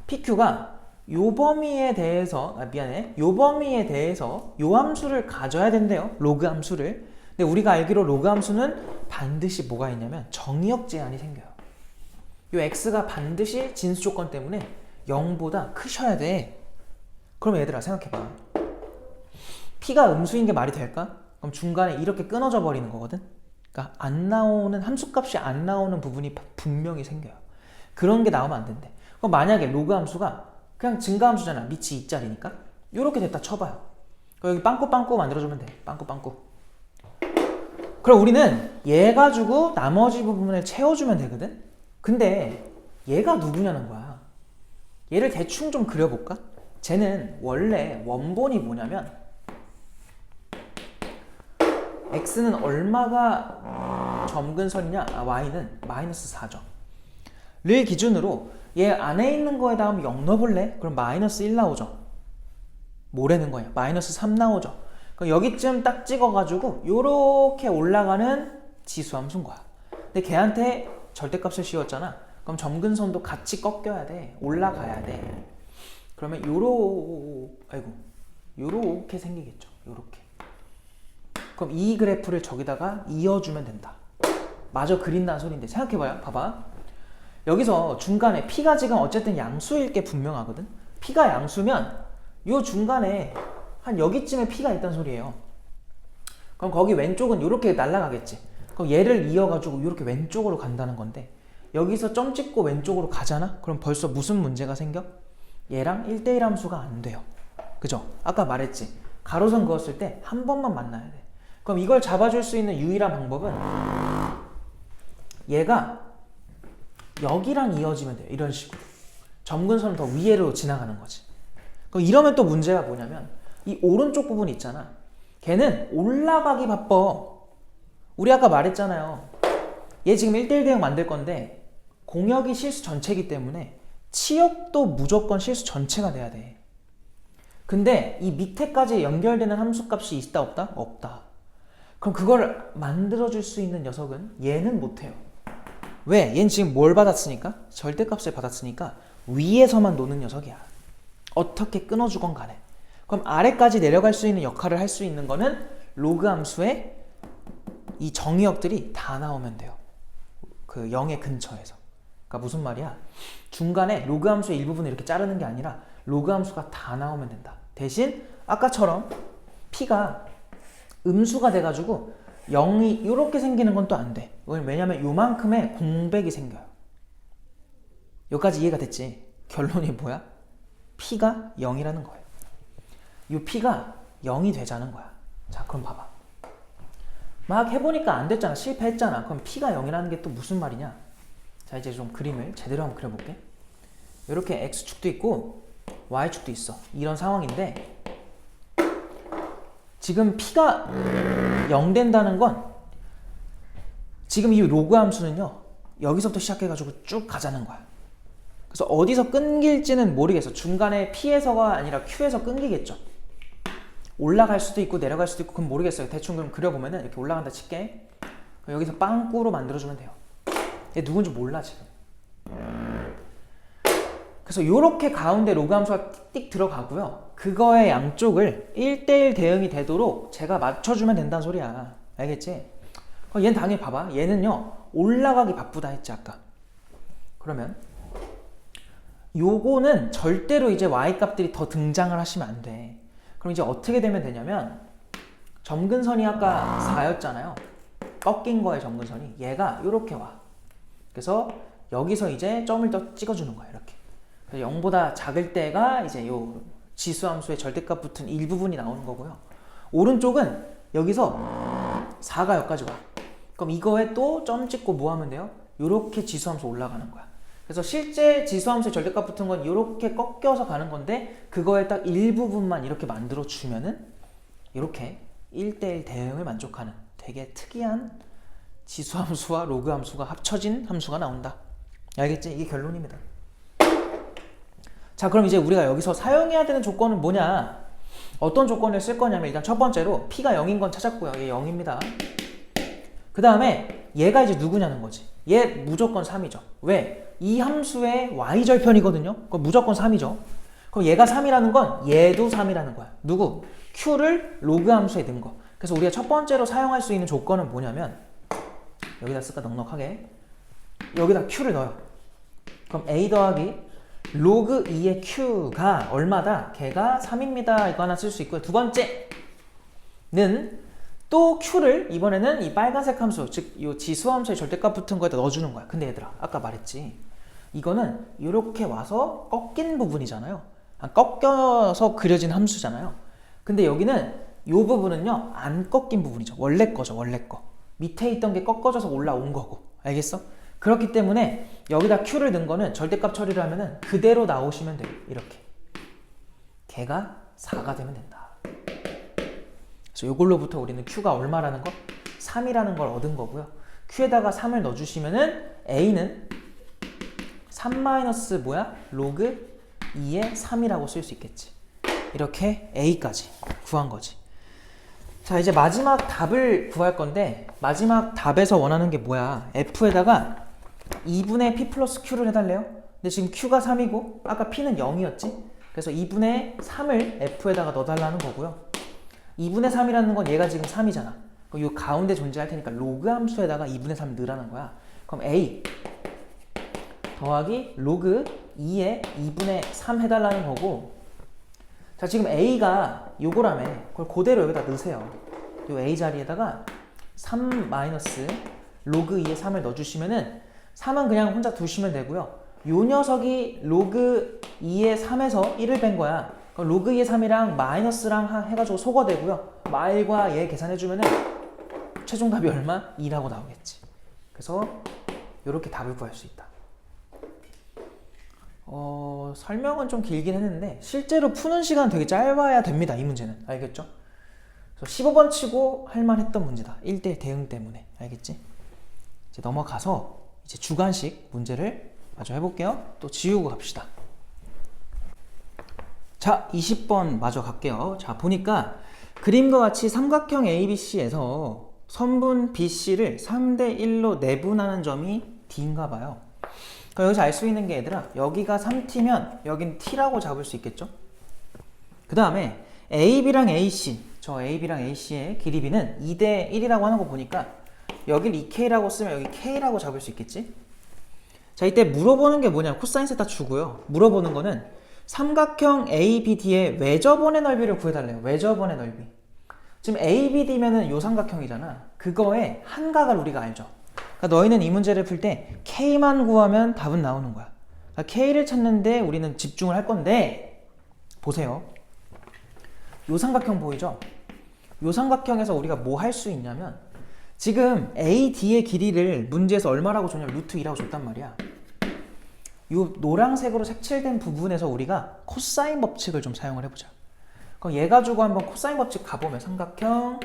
PQ가 요 범위에 대해서, 요 범위에 대해서 요 함수를 가져야 된대요. 로그 함수를. 근데 우리가 알기로 로그 함수는 반드시 뭐가 있냐면 정의역 제한이 생겨요. 요 x가 반드시 진수 조건 때문에 0보다 크셔야 돼. 그럼 얘들아 생각해봐. p가 음수인 게 말이 될까? 그럼 중간에 이렇게 끊어져 버리는 거거든. 그러니까 안 나오는, 함수값이 안 나오는 부분이 분명히 생겨요. 그런 게 나오면 안 된대. 그럼 만약에 로그 함수가 그냥 증가 함수잖아. 밑이 2짜리니까 이렇게 됐다 쳐봐요. 그럼 여기 빵꾸빵꾸 만들어주면 돼. 빵꾸빵꾸. 그럼 우리는 얘 가지고 나머지 부분을 채워주면 되거든. 근데 얘가 누구냐는 거야. 얘를 대충 좀 그려볼까? 쟤는 원래 원본이 뭐냐면, x는 얼마가 점근선이냐? y는 마이너스 4죠. 를 기준으로 얘 안에 있는 거에다 한번 0 넣어볼래? 그럼 마이너스 1 나오죠. 뭐라는 거야? 마이너스 3 나오죠. 그럼 여기쯤 딱 찍어가지고 요렇게 올라가는 지수함수인 거야. 근데 걔한테 절대값을 씌웠잖아. 그럼 점근선도 같이 꺾여야 돼. 올라가야 돼. 그러면 요렇게 생기겠죠. 요렇게. 그럼 이 그래프를 저기다가 이어주면 된다. 마저 그린다는 소리인데 생각해봐요. 봐봐. 여기서 중간에 p가 지금 어쨌든 양수일 게 분명하거든. p가 양수면 요 중간에 한 여기쯤에 p가 있다는 소리예요. 그럼 거기 왼쪽은 이렇게 날아가겠지. 그럼 얘를 이어가지고 이렇게 왼쪽으로 간다는 건데, 여기서 점 찍고 왼쪽으로 가잖아? 그럼 벌써 무슨 문제가 생겨? 얘랑 1대1 함수가 안 돼요. 그죠? 아까 말했지. 가로선 그었을 때 한 번만 만나야 돼. 그럼 이걸 잡아줄 수 있는 유일한 방법은 얘가 여기랑 이어지면 돼요. 이런 식으로. 점근선을 더 위로 지나가는 거지. 그럼 이러면 또 문제가 뭐냐면, 이 오른쪽 부분 있잖아. 걔는 올라가기 바빠. 우리 아까 말했잖아요. 얘 지금 1대1 대응 만들 건데 공역이 실수 전체이기 때문에 치역도 무조건 실수 전체가 돼야 돼. 근데 이 밑에까지 연결되는 함수값이 있다 없다? 없다. 그럼 그걸 만들어줄 수 있는 녀석은 얘는 못해요. 왜? 얘는 지금 뭘 받았으니까? 절대값을 받았으니까 위에서만 노는 녀석이야. 어떻게 끊어주건 간에. 그럼 아래까지 내려갈 수 있는 역할을 할 수 있는 거는 로그 함수에 이 정의역들이 다 나오면 돼요. 그 0의 근처에서. 그러니까 무슨 말이야? 중간에 로그 함수의 일부분을 이렇게 자르는 게 아니라 로그 함수가 다 나오면 된다. 대신 아까처럼 p가 음수가 돼가지고 0이 이렇게 생기는 건 또 안 돼. 왜냐면 요만큼의 공백이 생겨요. 여기까지 이해가 됐지? 결론이 뭐야? p가 0이라는 거예요. 이 p가 0이 되자는 거야. 자, 그럼 봐봐. 막 해보니까 안 됐잖아. 실패했잖아. 그럼 P가 0이라는 게 또 무슨 말이냐? 자, 이제 좀 그림을 제대로 한번 그려볼게. 이렇게 X축도 있고 Y축도 있어. 이런 상황인데 지금 P가 0 된다는 건 지금 이 로그 함수는요, 여기서부터 시작해가지고 쭉 가자는 거야. 그래서 어디서 끊길지는 모르겠어. 중간에 P에서가 아니라 Q에서 끊기겠죠. 올라갈 수도 있고 내려갈 수도 있고 그건 모르겠어요. 대충 그럼 그려보면은 이렇게 올라간다 칠게. 여기서 빵꾸로 만들어주면 돼요. 얘 누군지 몰라 지금. 그래서 요렇게 가운데 로그 함수가 띡띡 들어가고요. 그거의 양쪽을 1대1 대응이 되도록 제가 맞춰주면 된다는 소리야. 알겠지? 얘는 당연히 봐봐. 얘는요, 올라가기 바쁘다 했지 아까. 그러면 요거는 절대로 이제 Y값들이 더 등장을 하시면 안 돼. 그럼 이제 어떻게 되면 되냐면 점근선이 아까 4였잖아요. 꺾인 거의 점근선이 얘가 이렇게 와. 그래서 여기서 이제 점을 더 찍어주는 거야. 이렇게. 그래서 0보다 작을 때가 이제 요 지수함수의 절대값 붙은 일부분이 나오는 거고요. 오른쪽은 여기서 4가 여기까지 와. 그럼 이거에 또 점 찍고 뭐 하면 돼요? 요렇게 지수함수 올라가는 거야. 그래서 실제 지수함수의 절대값 붙은 건 이렇게 꺾여서 가는 건데 그거에 딱 일부분만 이렇게 만들어 주면은 이렇게 1대1 대응을 만족하는 되게 특이한 지수함수와 로그 함수가 합쳐진 함수가 나온다. 알겠지? 이게 결론입니다. 자, 그럼 이제 우리가 여기서 사용해야 되는 조건은 뭐냐? 어떤 조건을 쓸 거냐면 일단 첫 번째로 P가 0인 건 찾았고요. 얘 0입니다. 그 다음에 얘가 이제 누구냐는 거지. 얘 무조건 3이죠. 왜? 이 함수의 y절편이거든요. 그럼 무조건 3이죠. 그럼 얘가 3이라는 건 얘도 3이라는 거야. 누구? q를 로그 함수에 넣은 거. 그래서 우리가 첫 번째로 사용할 수 있는 조건은 뭐냐면 여기다 쓸까 넉넉하게. 여기다 q를 넣어요. 그럼 a 더하기 로그 2의 q가 얼마다? 걔가 3입니다. 이거 하나 쓸 수 있고요. 두 번째는 또 q를 이번에는 이 빨간색 함수, 즉 이 지수함수의 절대값 붙은 거에다 넣어주는 거야. 근데 얘들아, 아까 말했지. 이거는 이렇게 와서 꺾인 부분이잖아요. 꺾여서 그려진 함수잖아요. 근데 여기는 이 부분은요, 안 꺾인 부분이죠. 원래 거죠, 원래 거. 밑에 있던 게 꺾어져서 올라온 거고. 알겠어? 그렇기 때문에 여기다 q를 넣은 거는 절대값 처리를 하면은 그대로 나오시면 돼요. 이렇게. 걔가 4가 되면 된다. 그래서 이걸로부터 우리는 q가 얼마라는 거? 3이라는 걸 얻은 거고요. q에다가 3을 넣어주시면은 a는 3 마이너스 뭐야? 로그 2의 3이라고 쓸 수 있겠지. 이렇게 a까지 구한 거지. 자, 이제 마지막 답을 구할 건데 마지막 답에서 원하는 게 뭐야? f에다가 2분의 p 플러스 q를 해달래요. 근데 지금 q가 3이고 아까 p는 0이었지? 그래서 2분의 3을 f에다가 넣어달라는 거고요. 2분의 3이라는 건 얘가 지금 3이잖아. 이 가운데 존재할 테니까 로그 함수에다가 2분의 3을 넣으라는 거야. 그럼 a 더하기 로그 2의 2분의 3 해달라는 거고, 자, 지금 a가 요거라며. 그걸 그대로 여기다 넣으세요. 요 a 자리에다가 3 마이너스 로그 2의 3을 넣어주시면은 3은 그냥 혼자 두시면 되고요. 요 녀석이 로그 2의 3에서 1을 뺀 거야. 그럼 로그 2의 3이랑 마이너스랑 해가지고 소거되고요. 말과 얘 계산해주면은 최종 답이 얼마? 2라고 나오겠지. 그래서 이렇게 답을 구할 수 있다. 설명은 좀 길긴 했는데 실제로 푸는 시간 되게 짧아야 됩니다. 이 문제는. 알겠죠? 그래서 15번 치고 할만했던 문제다. 1대1 대응 때문에. 알겠지? 이제 넘어가서 이제 주관식 문제를 마저 해볼게요. 또 지우고 갑시다. 자, 20번 마저 갈게요. 자, 보니까 그림과 같이 삼각형 ABC에서 선분 BC를 3대1로 내분하는 점이 D인가 봐요. 그러니까 여기서 알 수 있는 게 얘들아, 여기가 3T면 여긴 T라고 잡을 수 있겠죠? 그 다음에 AB랑 AC, 저 AB랑 AC의 길이 B는 2대1이라고 하는 거 보니까 여길 2K라고 쓰면 여기 K라고 잡을 수 있겠지? 자, 이때 물어보는 게 뭐냐, 코사인 세타 주고요. 물어보는 거는 삼각형 ABD의 외접원의 넓이를 구해달래요. 외접원의 넓이. 지금 ABD면은 요 삼각형이잖아. 그거의 한각을 우리가 알죠. 그러니까 너희는 이 문제를 풀 때 K만 구하면 답은 나오는 거야. 그러니까 K를 찾는데 우리는 집중을 할 건데, 보세요. 요 삼각형 보이죠? 요 삼각형에서 우리가 뭐 할 수 있냐면 지금 AD의 길이를 문제에서 얼마라고 줬냐면 루트 2라고 줬단 말이야. 이 노란색으로 색칠된 부분에서 우리가 코사인 법칙을 좀 사용을 해보자. 그럼 얘 가지고 한번 코사인 법칙 가보면 삼각형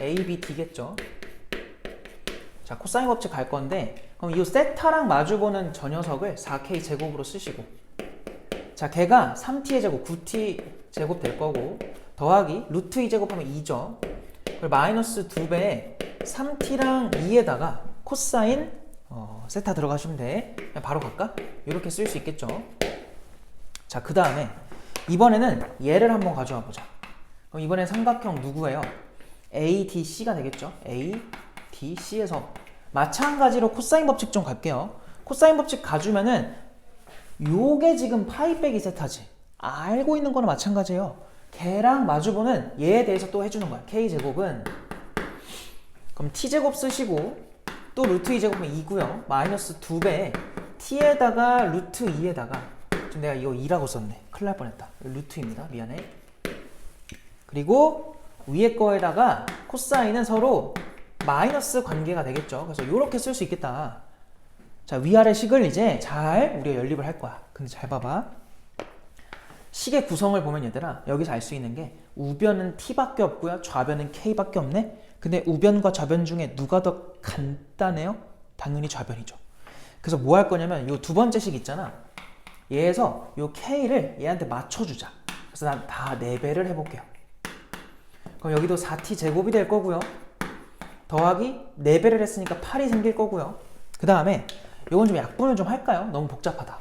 ABD겠죠. 자, 코사인 법칙 갈 건데, 그럼 이 세타랑 마주보는 저 녀석을 4K 제곱으로 쓰시고, 자, 걔가 3T의 제곱, 9T 제곱 될 거고, 더하기 루트 2 제곱하면 2죠. 그리고 마이너스 2배에 3T랑 2에다가 코사인 세타 들어가시면 돼. 그냥 바로 갈까? 이렇게 쓸 수 있겠죠. 자, 그 다음에 이번에는 얘를 한번 가져와 보자. 그럼 이번엔 삼각형 누구예요? ADC가 되겠죠. ADC에서 마찬가지로 코사인 법칙 좀 갈게요. 코사인 법칙 가주면은 요게 지금 파이 빼기 세타지. 알고 있는 거는 마찬가지예요. 걔랑 마주보는 얘에 대해서 또 해주는 거야. K제곱은 그럼 T제곱 쓰시고 또 루트 2제곱은 2고요. 마이너스 2배 T에다가 루트 2에다가 지금 내가 이거 2라고 썼네. 큰일 날 뻔했다. 루트입니다. 미안해. 그리고 위에 거에다가 코사인은 서로 마이너스 관계가 되겠죠. 그래서 이렇게 쓸 수 있겠다. 자, 위아래 식을 이제 잘 우리가 연립을 할 거야. 근데 잘 봐봐. 식의 구성을 보면 얘들아, 여기서 알 수 있는 게 우변은 t밖에 없고요. 좌변은 k밖에 없네. 근데 우변과 좌변 중에 누가 더 간단해요? 당연히 좌변이죠. 그래서 뭐 할 거냐면 요 두 번째 식 있잖아. 얘에서 요 k를 얘한테 맞춰주자. 그래서 난 다 4배를 해볼게요. 그럼 여기도 4t 제곱이 될 거고요. 더하기 4배를 했으니까 8이 생길 거고요. 그 다음에 요건 좀 약분을 좀 할까요? 너무 복잡하다.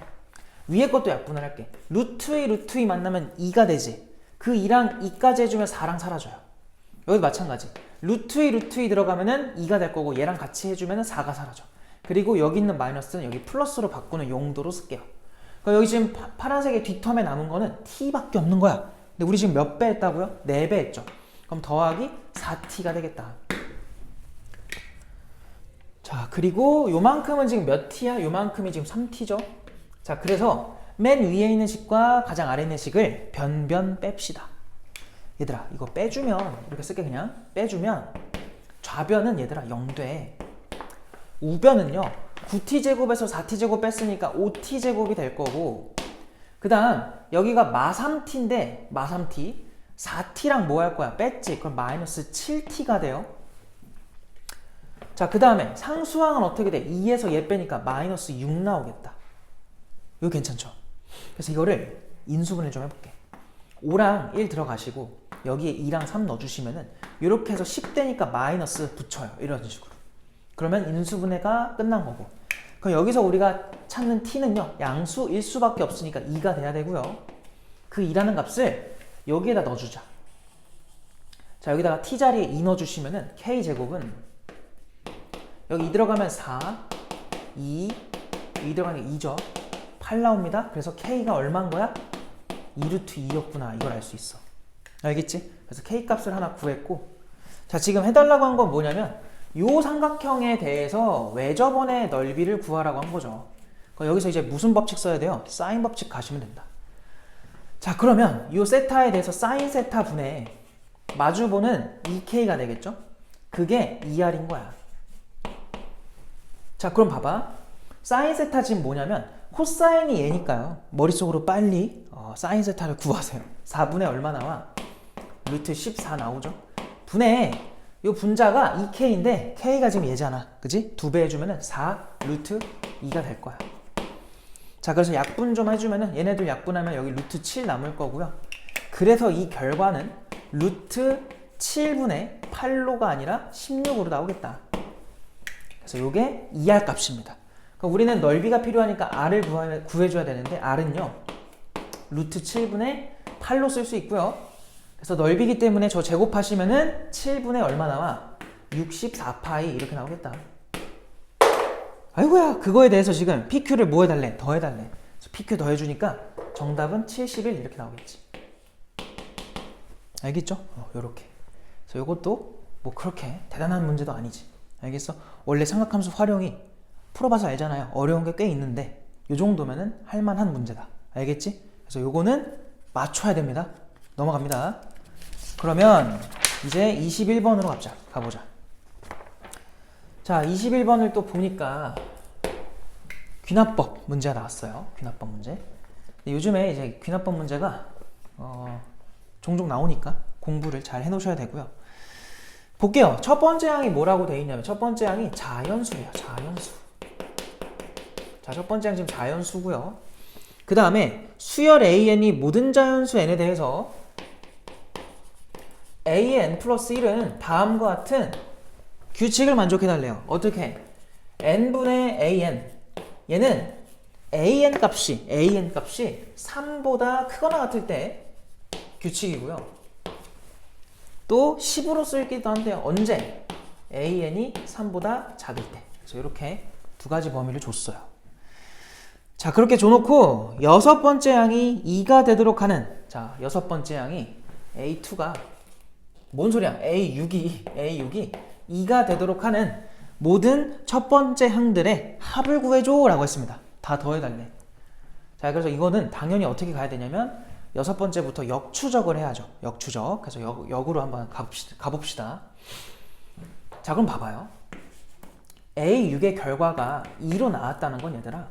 위에 것도 약분을 할게. 루트 2, 루트 2 만나면 2가 되지. 그 2랑 2까지 해주면 4랑 사라져요. 여기도 마찬가지. 루트 2, 루트 2 들어가면은 2가 될 거고 얘랑 같이 해주면은 4가 사라져. 그리고 여기 있는 마이너스는 여기 플러스로 바꾸는 용도로 쓸게요. 그럼 여기 지금 파란색의 뒷텀에 남은 거는 t밖에 없는 거야. 근데 우리 지금 몇 배 했다고요? 4배 했죠. 그럼 더하기 4t가 되겠다. 자, 그리고 요만큼은 지금 몇 t야? 요만큼이 지금 3t죠. 자, 그래서 맨 위에 있는 식과 가장 아래 있는 식을 변변 뺍시다. 얘들아, 이거 빼주면 이렇게 쓸게. 그냥 빼주면 좌변은 얘들아 0 돼. 우변은요 9t제곱에서 4t제곱 뺐으니까 5t제곱이 될 거고, 그 다음 여기가 마3t인데 마3t 4t랑 뭐 할 거야? 뺐지. 그럼 마이너스 7t가 돼요. 자, 그 다음에 상수항은 어떻게 돼? 2에서 얘 빼니까 마이너스 6 나오겠다. 이거 괜찮죠? 그래서 이거를 인수분해 좀 해볼게. 5랑 1 들어가시고 여기에 2랑 3 넣어주시면은 이렇게 해서 10 되니까 마이너스 붙여요. 이런 식으로. 그러면 인수분해가 끝난 거고. 그럼 여기서 우리가 찾는 t는요 양수 1수밖에 없으니까 2가 돼야 되고요. 그 2라는 값을 여기에다 넣어주자. 자, 여기다가 t 자리에 2 넣어주시면은 k제곱은 여기 2 들어가면 4, 2 들어가면 2죠. 8 나옵니다. 그래서 k가 얼마인 거야? 2루트 2였구나. 이걸 알 수 있어. 알겠지? 그래서 k 값을 하나 구했고, 자, 지금 해달라고 한 건 뭐냐면 요 삼각형에 대해서 외접원의 넓이를 구하라고 한 거죠. 여기서 이제 무슨 법칙 써야 돼요? 사인 법칙 가시면 된다. 자, 그러면 요 세타에 대해서 사인 세타 분의 마주보는 2k가 되겠죠? 그게 2r인 거야. 자, 그럼 봐봐. 사인 세타 지금 뭐냐면 코사인이 얘니까요. 머릿속으로 빨리 사인 세타를 구하세요. 4분의 얼마 나와? 루트 14 나오죠? 분의 요 분자가 2k인데 k가 지금 얘잖아. 그지? 2배 해주면은 4 루트 2가 될 거야. 자, 그래서 약분 좀 해주면은 얘네들 약분하면 여기 루트 7 남을 거고요. 그래서 이 결과는 루트 7분의 8로가 아니라 16으로 나오겠다. 그래서 요게 2r 값입니다. 그러니까 우리는 넓이가 필요하니까 r을 구해줘야 되는데 r은요 루트 7분의 8로 쓸 수 있고요. 그래서 넓이기 때문에 저 제곱하시면은 7분의 얼마 나와? 64파이 이렇게 나오겠다. 아이고야, 그거에 대해서 지금 PQ를 뭐 해달래? 더 해달래. 그래서 PQ 더 해주니까 정답은 71 이렇게 나오겠지. 알겠죠? 요렇게. 그래서 요것도 뭐 그렇게 대단한 문제도 아니지. 알겠어? 원래 삼각함수 활용이 풀어봐서 알잖아요. 어려운 게 꽤 있는데 요 정도면은 할만한 문제다. 알겠지? 그래서 요거는 맞춰야 됩니다. 넘어갑니다. 그러면 이제 21번으로 가보자. 자, 21번을 또 보니까 귀납법 문제가 나왔어요. 귀납법 문제. 요즘에 이제 귀납법 문제가 종종 나오니까 공부를 잘 해놓으셔야 되고요. 볼게요. 첫 번째 항이 뭐라고 돼 있냐면 첫 번째 항이 자연수예요. 자연수. 자, 첫 번째 항 지금 자연수고요. 그 다음에 수열 AN이 모든 자연수 N에 대해서 AN 플러스 1은 다음과 같은 규칙을 만족해달래요. 어떻게? N분의 AN. 얘는 AN 값이 3보다 크거나 같을 때 규칙이고요. 또 10으로 쓰이기도 한데요. 언제? AN이 3보다 작을 때. 그래서 이렇게 두 가지 범위를 줬어요. 자, 그렇게 줘놓고 여섯 번째 항이 2가 되도록 하는, 자, 여섯 번째 항이 A2가 뭔 소리야? A6이 2가 되도록 하는 모든 첫 번째 항들의 합을 구해줘 라고 했습니다. 다 더해달래. 자, 그래서 이거는 당연히 어떻게 가야 되냐면 여섯 번째부터 역추적을 해야죠. 역추적. 그래서 역으로 한번 가봅시다. 자, 그럼 봐봐요. A6의 결과가 2로 나왔다는 건 얘들아,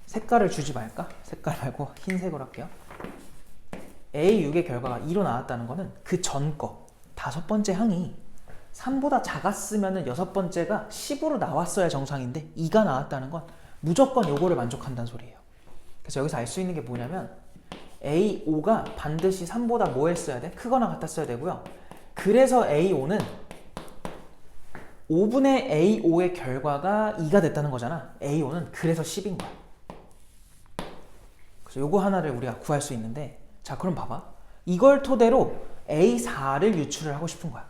색깔을 주지 말까? 색깔 말고 흰색으로 할게요. A6의 결과가 2로 나왔다는 거는 그 전 거, 다섯 번째 항이 3보다 작았으면 여섯 번째가 10으로 나왔어야 정상인데 2가 나왔다는 건 무조건 요거를 만족한다는 소리예요. 그래서 여기서 알 수 있는 게 뭐냐면 A5가 반드시 3보다 뭐 했어야 돼? 크거나 같았어야 되고요. 그래서 A5는 5분의 A5의 결과가 2가 됐다는 거잖아. A5는 그래서 10인 거야. 그래서 요거 하나를 우리가 구할 수 있는데, 자, 그럼 봐봐. 이걸 토대로 A4를 유출을 하고 싶은 거야.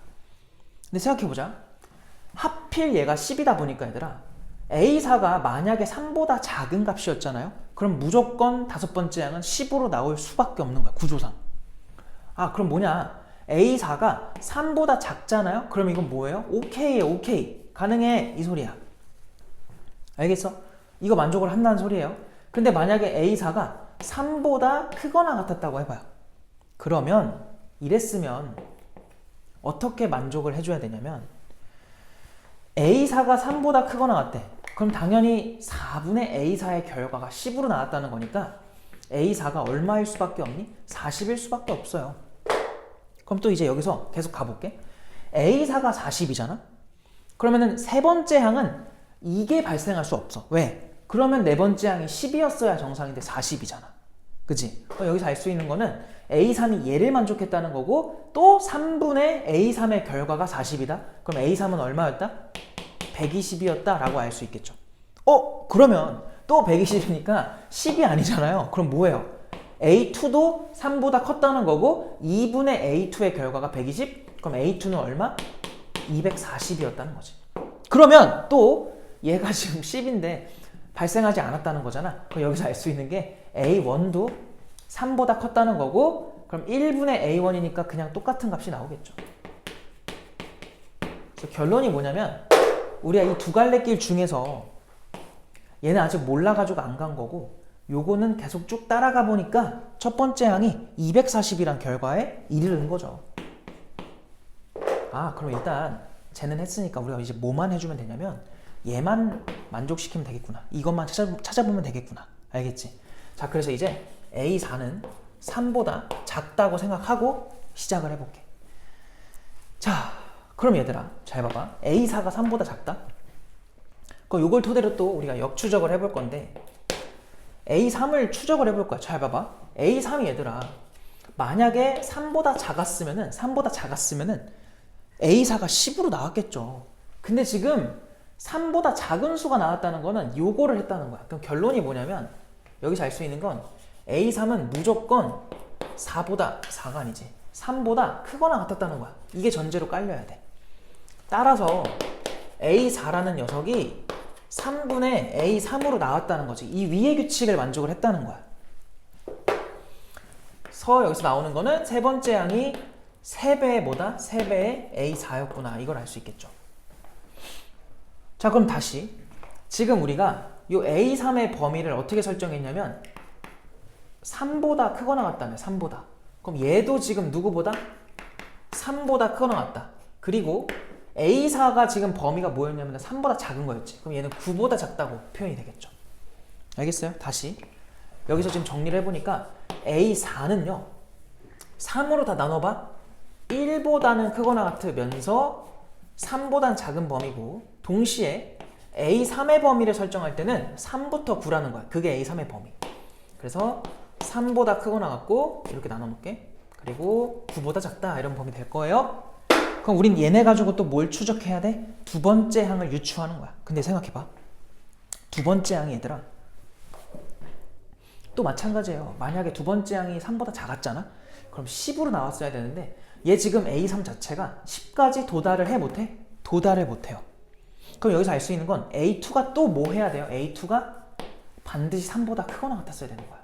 근데 생각해보자. 하필 얘가 10이다 보니까 얘들아, A4가 만약에 3보다 작은 값이었잖아요. 그럼 무조건 다섯 번째 항은 10으로 나올 수밖에 없는 거야, 구조상. 아, 그럼 뭐냐? A4가 3보다 작잖아요? 그럼 이건 뭐예요? 오케이에 오케이. 가능해. 이 소리야. 알겠어? 이거 만족을 한다는 소리예요. 근데 만약에 A4가 3보다 크거나 같았다고 해봐요. 그러면 이랬으면 어떻게 만족을 해줘야 되냐면 A4가 3보다 크거나 같대. 그럼 당연히 4분의 A4의 결과가 10으로 나왔다는 거니까 A4가 얼마일 수밖에 없니? 40일 수밖에 없어요. 그럼 또 이제 여기서 계속 가볼게. A4가 40이잖아? 그러면은 세 번째 항은 이게 발생할 수 없어. 왜? 그러면 네 번째 항이 10이었어야 정상인데 40이잖아. 그치? 여기서 알 수 있는 거는 A3이 얘를 만족했다는 거고 또 3분의 A3의 결과가 40이다? 그럼 A3은 얼마였다? 120이었다 라고 알 수 있겠죠. 그러면 또 120이니까 10이 아니잖아요. 그럼 뭐예요? A2도 3보다 컸다는 거고 2분의 A2의 결과가 120? 그럼 A2는 얼마? 240이었다는 거지. 그러면 또 얘가 지금 10인데 발생하지 않았다는 거잖아. 그럼 여기서 알 수 있는 게 A1도 3보다 컸다는 거고 그럼 1분의 A1이니까 그냥 똑같은 값이 나오겠죠. 그래서 결론이 뭐냐면 우리가 이 두 갈래 길 중에서 얘는 아직 몰라가지고 안 간 거고 요거는 계속 쭉 따라가 보니까 첫 번째 항이 240이란 결과에 이르는 거죠. 아, 그럼 일단 쟤는 했으니까 우리가 이제 뭐만 해주면 되냐면 얘만 만족시키면 되겠구나. 이것만 찾아보면 되겠구나. 알겠지? 자, 그래서 이제 A4는 3보다 작다고 생각하고 시작을 해볼게. 자, 그럼 얘들아 잘 봐봐. A4가 3보다 작다? 그럼 이걸 토대로 또 우리가 역추적을 해볼 건데 A3을 추적을 해볼 거야. 잘 봐봐. A3이 얘들아 만약에 3보다 작았으면은 A4가 10으로 나왔겠죠. 근데 지금 3보다 작은 수가 나왔다는 거는 요거를 했다는 거야. 그럼 결론이 뭐냐면 여기서 알 수 있는 건 A3은 무조건 4가 아니지 3보다 크거나 같았다는 거야. 이게 전제로 깔려야 돼. 따라서 A4라는 녀석이 3분의 A3으로 나왔다는 거지. 이 위의 규칙을 만족을 했다는 거야. 여기서 나오는 거는 세 번째 항이 3배의 뭐다? 3배의 A4였구나. 이걸 알 수 있겠죠. 자, 그럼 다시 지금 우리가 이 A3의 범위를 어떻게 설정했냐면 3보다 크거나 같다며. 3보다. 그럼 얘도 지금 누구보다? 3보다 크거나 같다. 그리고 A4가 지금 범위가 뭐였냐면 3보다 작은 거였지. 그럼 얘는 9보다 작다고 표현이 되겠죠. 알겠어요? 다시 여기서 지금 정리를 해보니까 A4는요 3으로 다 나눠봐 1보다는 크거나 같으면서 3보다는 작은 범위고, 동시에 A3의 범위를 설정할 때는 3부터 9라는 거야. 그게 A3의 범위. 그래서 3보다 크거나 같고 이렇게 나눠 놓을게. 그리고 9보다 작다 이런 범위 될 거예요. 그럼 우린 얘네 가지고 또 뭘 추적해야 돼? 두 번째 항을 유추하는 거야. 근데 생각해봐. 두 번째 항이 얘들아 또 마찬가지예요. 만약에 두 번째 항이 3보다 작았잖아? 그럼 10으로 나왔어야 되는데 얘 지금 A3 자체가 10까지 도달을 해 못해? 도달을 못해요. 그럼 여기서 알 수 있는 건 A2가 또 뭐 해야 돼요? A2가 반드시 3보다 크거나 같았어야 되는 거야.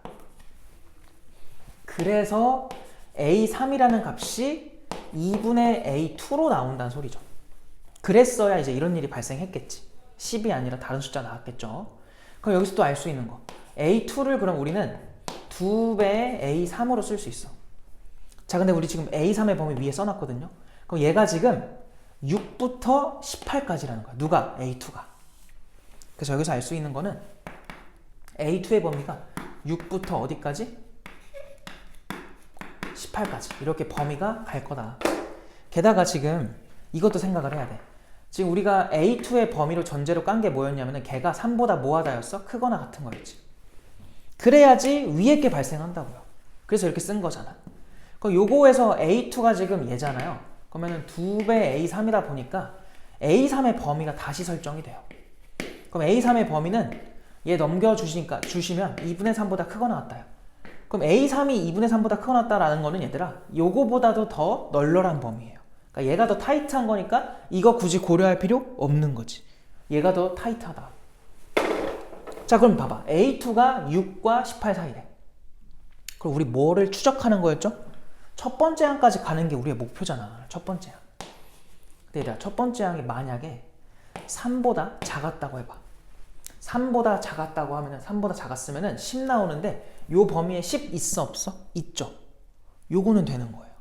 그래서 A3이라는 값이 2분의 A2로 나온다는 소리죠. 그랬어야 이제 이런 일이 발생했겠지. 10이 아니라 다른 숫자 나왔겠죠. 그럼 여기서 또 알 수 있는 거. A2를 그럼 우리는 2배의 A3으로 쓸 수 있어. 자, 근데 우리 지금 A3의 범위 위에 써놨거든요. 그럼 얘가 지금 6부터 18까지라는 거야. 누가? A2가. 그래서 여기서 알 수 있는 거는 A2의 범위가 6부터 어디까지? 18까지. 이렇게 범위가 갈 거다. 게다가 지금 이것도 생각을 해야 돼. 지금 우리가 A2의 범위로 전제로 깐 게 뭐였냐면은 걔가 3보다 뭐하다였어? 크거나 같은 거였지. 그래야지 위에 게 발생한다고요. 그래서 이렇게 쓴 거잖아. 그럼 요거에서 A2가 지금 얘잖아요. 그러면은 2배 A3이다 보니까 A3의 범위가 다시 설정이 돼요. 그럼 A3의 범위는 얘 넘겨주시면 2분의 3보다 크거나 같다요. 그럼 A3이 2분의 3보다 크거나 같다라는 거는 얘들아 요거보다도 더 널널한 범위예요. 그러니까 얘가 더 타이트한 거니까 이거 굳이 고려할 필요 없는 거지. 얘가 더 타이트하다. 자, 그럼 봐봐. A2가 6과 18 사이래. 그럼 우리 뭐를 추적하는 거였죠? 첫 번째 항까지 가는 게 우리의 목표잖아. 첫 번째 항. 근데 얘들아 첫 번째 항이 만약에 3보다 작았다고 해봐. 3보다 작았다고 하면은 3보다 작았으면은 10 나오는데 요 범위에 10 있어 없어? 있죠. 요거는 되는 거예요.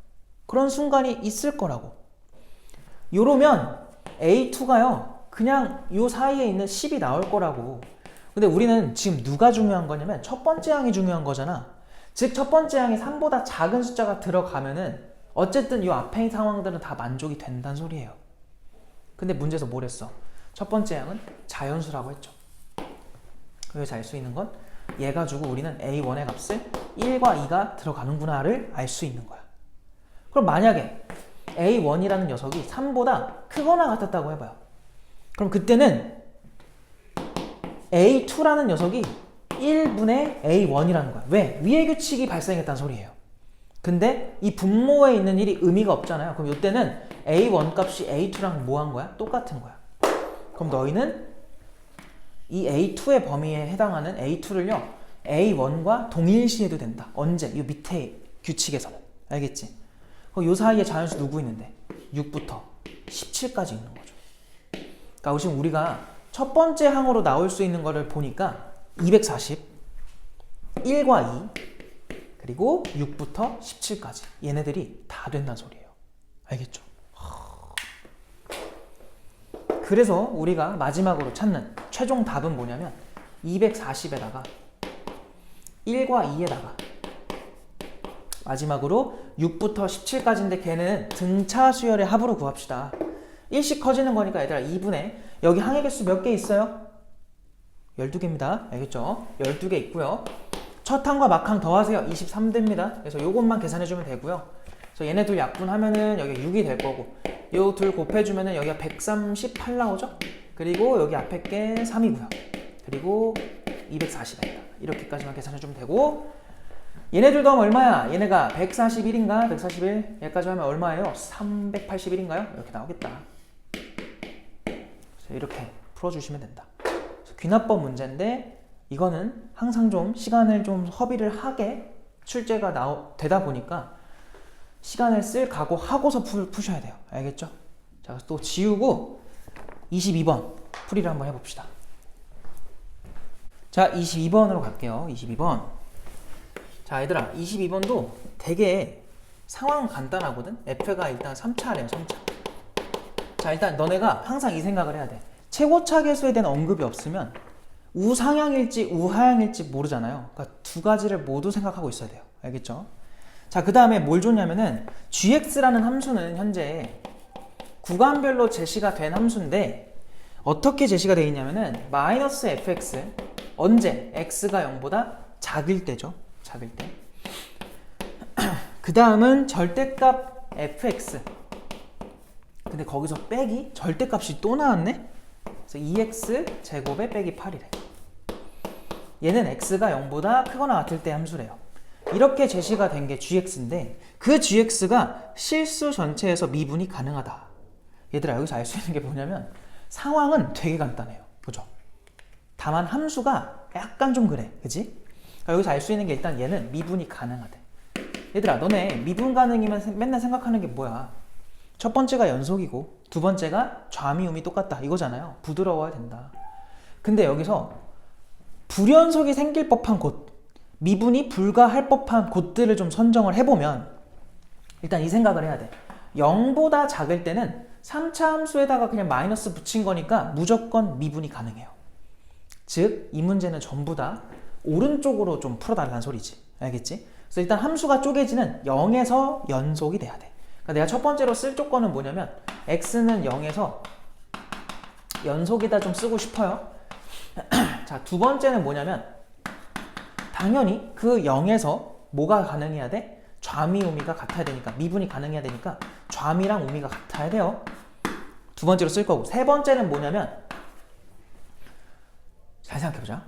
그런 순간이 있을 거라고. 요러면 A2가요 그냥 요 사이에 있는 10이 나올 거라고. 근데 우리는 지금 누가 중요한 거냐면 첫 번째 항이 중요한 거잖아. 즉 첫 번째 항이 3보다 작은 숫자가 들어가면은 어쨌든 이 앞에 있는 상황들은 다 만족이 된다는 소리예요. 근데 문제에서 뭘 했어? 첫 번째 항은 자연수라고 했죠. 여기서 알 수 있는 건 얘 가지고 우리는 A1의 값을 1과 2가 들어가는구나를 알 수 있는 거야. 그럼 만약에 A1이라는 녀석이 3보다 크거나 같았다고 해봐요. 그럼 그때는 A2라는 녀석이 1분의 A1이라는 거야. 왜? 위의 규칙이 발생했다는 소리예요. 근데 이 분모에 있는 일이 의미가 없잖아요. 그럼 이때는 A1 값이 A2랑 뭐 한 거야? 똑같은 거야. 그럼 너희는 이 A2의 범위에 해당하는 A2를요 A1과 동일시해도 된다. 언제? 이 밑에 규칙에서는. 알겠지? 그럼 요 사이에 자연수 누구 있는데? 6부터 17까지 있는 거죠. 그러니까 지금 우리가 첫 번째 항으로 나올 수 있는 거를 보니까 240, 1과 2, 그리고 6부터 17까지 얘네들이 다 된다는 소리예요. 알겠죠? 그래서 우리가 마지막으로 찾는 최종 답은 뭐냐면 240에다가 1과 2에다가 마지막으로 6부터 17까지인데 걔는 등차 수열의 합으로 구합시다. 1씩 커지는 거니까 얘들아 2분의 여기 항의 개수 몇 개 있어요? 12개입니다. 알겠죠? 12개 있고요. 첫 항과 막항 더하세요. 23대입니다. 그래서 요것만 계산해주면 되고요. 그래서 얘네 둘 약분하면은 여기 6이 될 거고 요 둘 곱해주면은 여기가 138 나오죠? 그리고 여기 앞에 게 3이고요. 그리고 240입니다. 이렇게까지만 계산해주면 되고 얘네들 더하면 얼마야? 얘네가 141인가? 141? 얘까지 하면 얼마예요? 381인가요? 이렇게 나오겠다. 그래서 이렇게 풀어주시면 된다. 귀납법 문제인데 이거는 항상 좀 시간을 좀 허비를 하게 출제가 되다 보니까 시간을 쓸 각오하고서 푸셔야 돼요. 알겠죠? 자, 또 지우고 22번 풀이를 한번 해봅시다. 자, 22번으로 갈게요. 22번. 자, 얘들아 22번도 되게 상황은 간단하거든? F가 일단 3차래요. 3차. 자, 일단 너네가 항상 이 생각을 해야 돼. 최고차 계수에 대한 언급이 없으면 우상향일지 우하향일지 모르잖아요. 그러니까 두 가지를 모두 생각하고 있어야 돼요. 알겠죠? 자, 그 다음에 뭘 줬냐면은 gx라는 함수는 현재 구간별로 제시가 된 함수인데 어떻게 제시가 되어 있냐면은 마이너스 fx 언제? x가 0보다 작을 때죠. 작을 때. 그 다음은 절대값 fx. 근데 거기서 빼기 절대값이 또 나왔네. 그래서 2x 제곱에 빼기 8이래. 얘는 x가 0보다 크거나 같을 때 함수래요. 이렇게 제시가 된 게 gx인데 그 gx가 실수 전체에서 미분이 가능하다. 얘들아, 여기서 알 수 있는 게 뭐냐면 상황은 되게 간단해요. 보죠. 다만 함수가 약간 좀 그래. 그치? 그러니까 여기서 알 수 있는 게 일단 얘는 미분이 가능하대. 얘들아, 너네 미분 가능이면 맨날 생각하는 게 뭐야? 첫 번째가 연속이고 두 번째가 좌미음이 똑같다 이거잖아요. 부드러워야 된다. 근데 여기서 불연속이 생길 법한 곳, 미분이 불가할 법한 곳들을 좀 선정을 해보면 일단 이 생각을 해야 돼. 0보다 작을 때는 3차 함수에다가 그냥 마이너스 붙인 거니까 무조건 미분이 가능해요. 즉, 이 문제는 전부 다 오른쪽으로 좀 풀어달라는 소리지. 알겠지? 그래서 일단 함수가 쪼개지는 0에서 연속이 돼야 돼. 그러니까 내가 첫 번째로 쓸 조건은 뭐냐면 x는 0에서 연속이다 좀 쓰고 싶어요. 자, 두 번째는 뭐냐면 당연히 그 0에서 뭐가 가능해야 돼? 좌미 우미가 같아야 되니까, 미분이 가능해야 되니까 좌미랑 우미가 같아야 돼요. 두 번째로 쓸 거고, 세 번째는 뭐냐면 잘 생각해보자.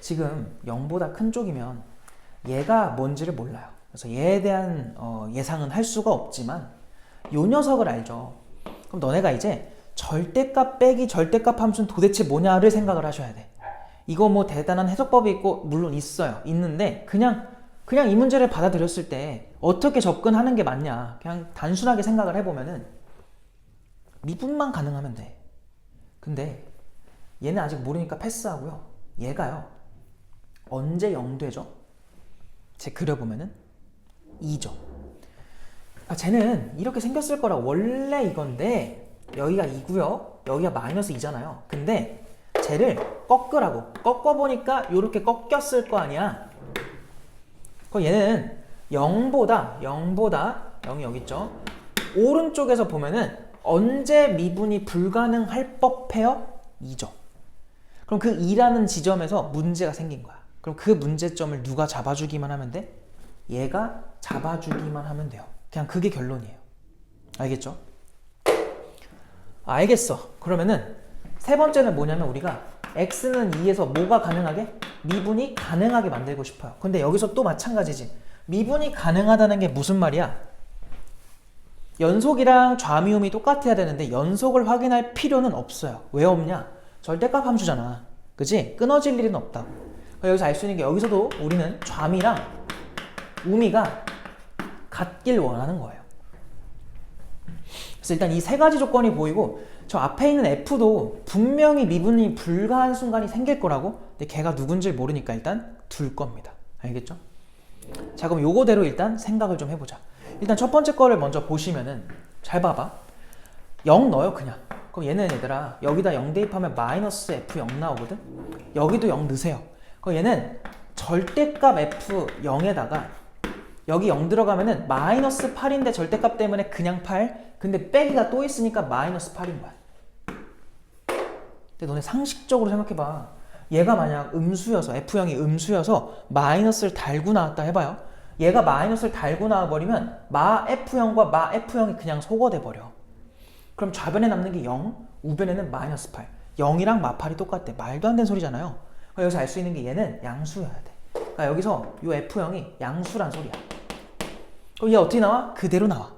지금 0보다 큰 쪽이면 얘가 뭔지를 몰라요. 그래서 얘에 대한 예상은 할 수가 없지만 요 녀석을 알죠. 그럼 너네가 이제 절대값 빼기 절대값 함수는 도대체 뭐냐를 생각을 하셔야 돼. 이거 뭐 대단한 해석법이 있고 물론 있어요. 있는데 그냥 이 문제를 받아들였을 때 어떻게 접근하는 게 맞냐. 그냥 단순하게 생각을 해보면은 미분만 가능하면 돼. 근데 얘는 아직 모르니까 패스하고요. 얘가요. 언제 0 되죠? 제 그려보면은 2죠. 아, 쟤는 이렇게 생겼을 거라 원래 이건데 여기가 2고요. 여기가 마이너스 2잖아요. 근데 쟤를 꺾으라고. 꺾어보니까 이렇게 꺾였을 거 아니야. 그럼 얘는 0보다 0이 여기 있죠. 오른쪽에서 보면은 언제 미분이 불가능할 법해요? 2죠. 그럼 그 2라는 지점에서 문제가 생긴 거야. 그럼 그 문제점을 누가 잡아주기만 하면 돼? 얘가 잡아주기만 하면 돼요. 그냥 그게 결론이에요. 알겠죠? 알겠어. 그러면은 세 번째는 뭐냐면 우리가 x는 2에서 뭐가 가능하게? 미분이 가능하게 만들고 싶어요. 근데 여기서 또 마찬가지지. 미분이 가능하다는 게 무슨 말이야? 연속이랑 좌미음이 똑같아야 되는데 연속을 확인할 필요는 없어요. 왜 없냐? 절대값 함수잖아. 그치? 끊어질 일은 없다. 여기서 알 수 있는 게 여기서도 우리는 좌미랑 우미가 같길 원하는 거예요. 그래서 일단 이 세 가지 조건이 보이고 저 앞에 있는 F도 분명히 미분이 불가한 순간이 생길 거라고. 근데 걔가 누군지 모르니까 일단 둘 겁니다. 알겠죠? 자, 그럼 요거대로 일단 생각을 좀 해보자. 일단 첫 번째 거를 먼저 보시면은 잘 봐봐. 0 넣어요 그냥. 그럼 얘는 얘들아 여기다 0 대입하면 마이너스 F0 나오거든. 여기도 0 넣으세요. 그럼 얘는 절대값 F0에다가 여기 0 들어가면은 마이너스 8인데 절대값 때문에 그냥 8. 근데 빼기가 또 있으니까 마이너스 8인 거야. 근데 너네 상식적으로 생각해봐. 얘가 만약 음수여서 F0이 음수여서 마이너스를 달고 나왔다 해봐요. 얘가 마이너스를 달고 나와버리면 마 F0과 마 F0이 그냥 소거돼 버려. 그럼 좌변에 남는 게 0, 우변에는 마이너스 8. 0이랑 마 8이 똑같대. 말도 안 되는 소리잖아요. 여기서 알 수 있는 게 얘는 양수여야 돼. 그러니까 여기서 이 F0이 양수란 소리야. 그럼 얘 어떻게 나와? 그대로 나와.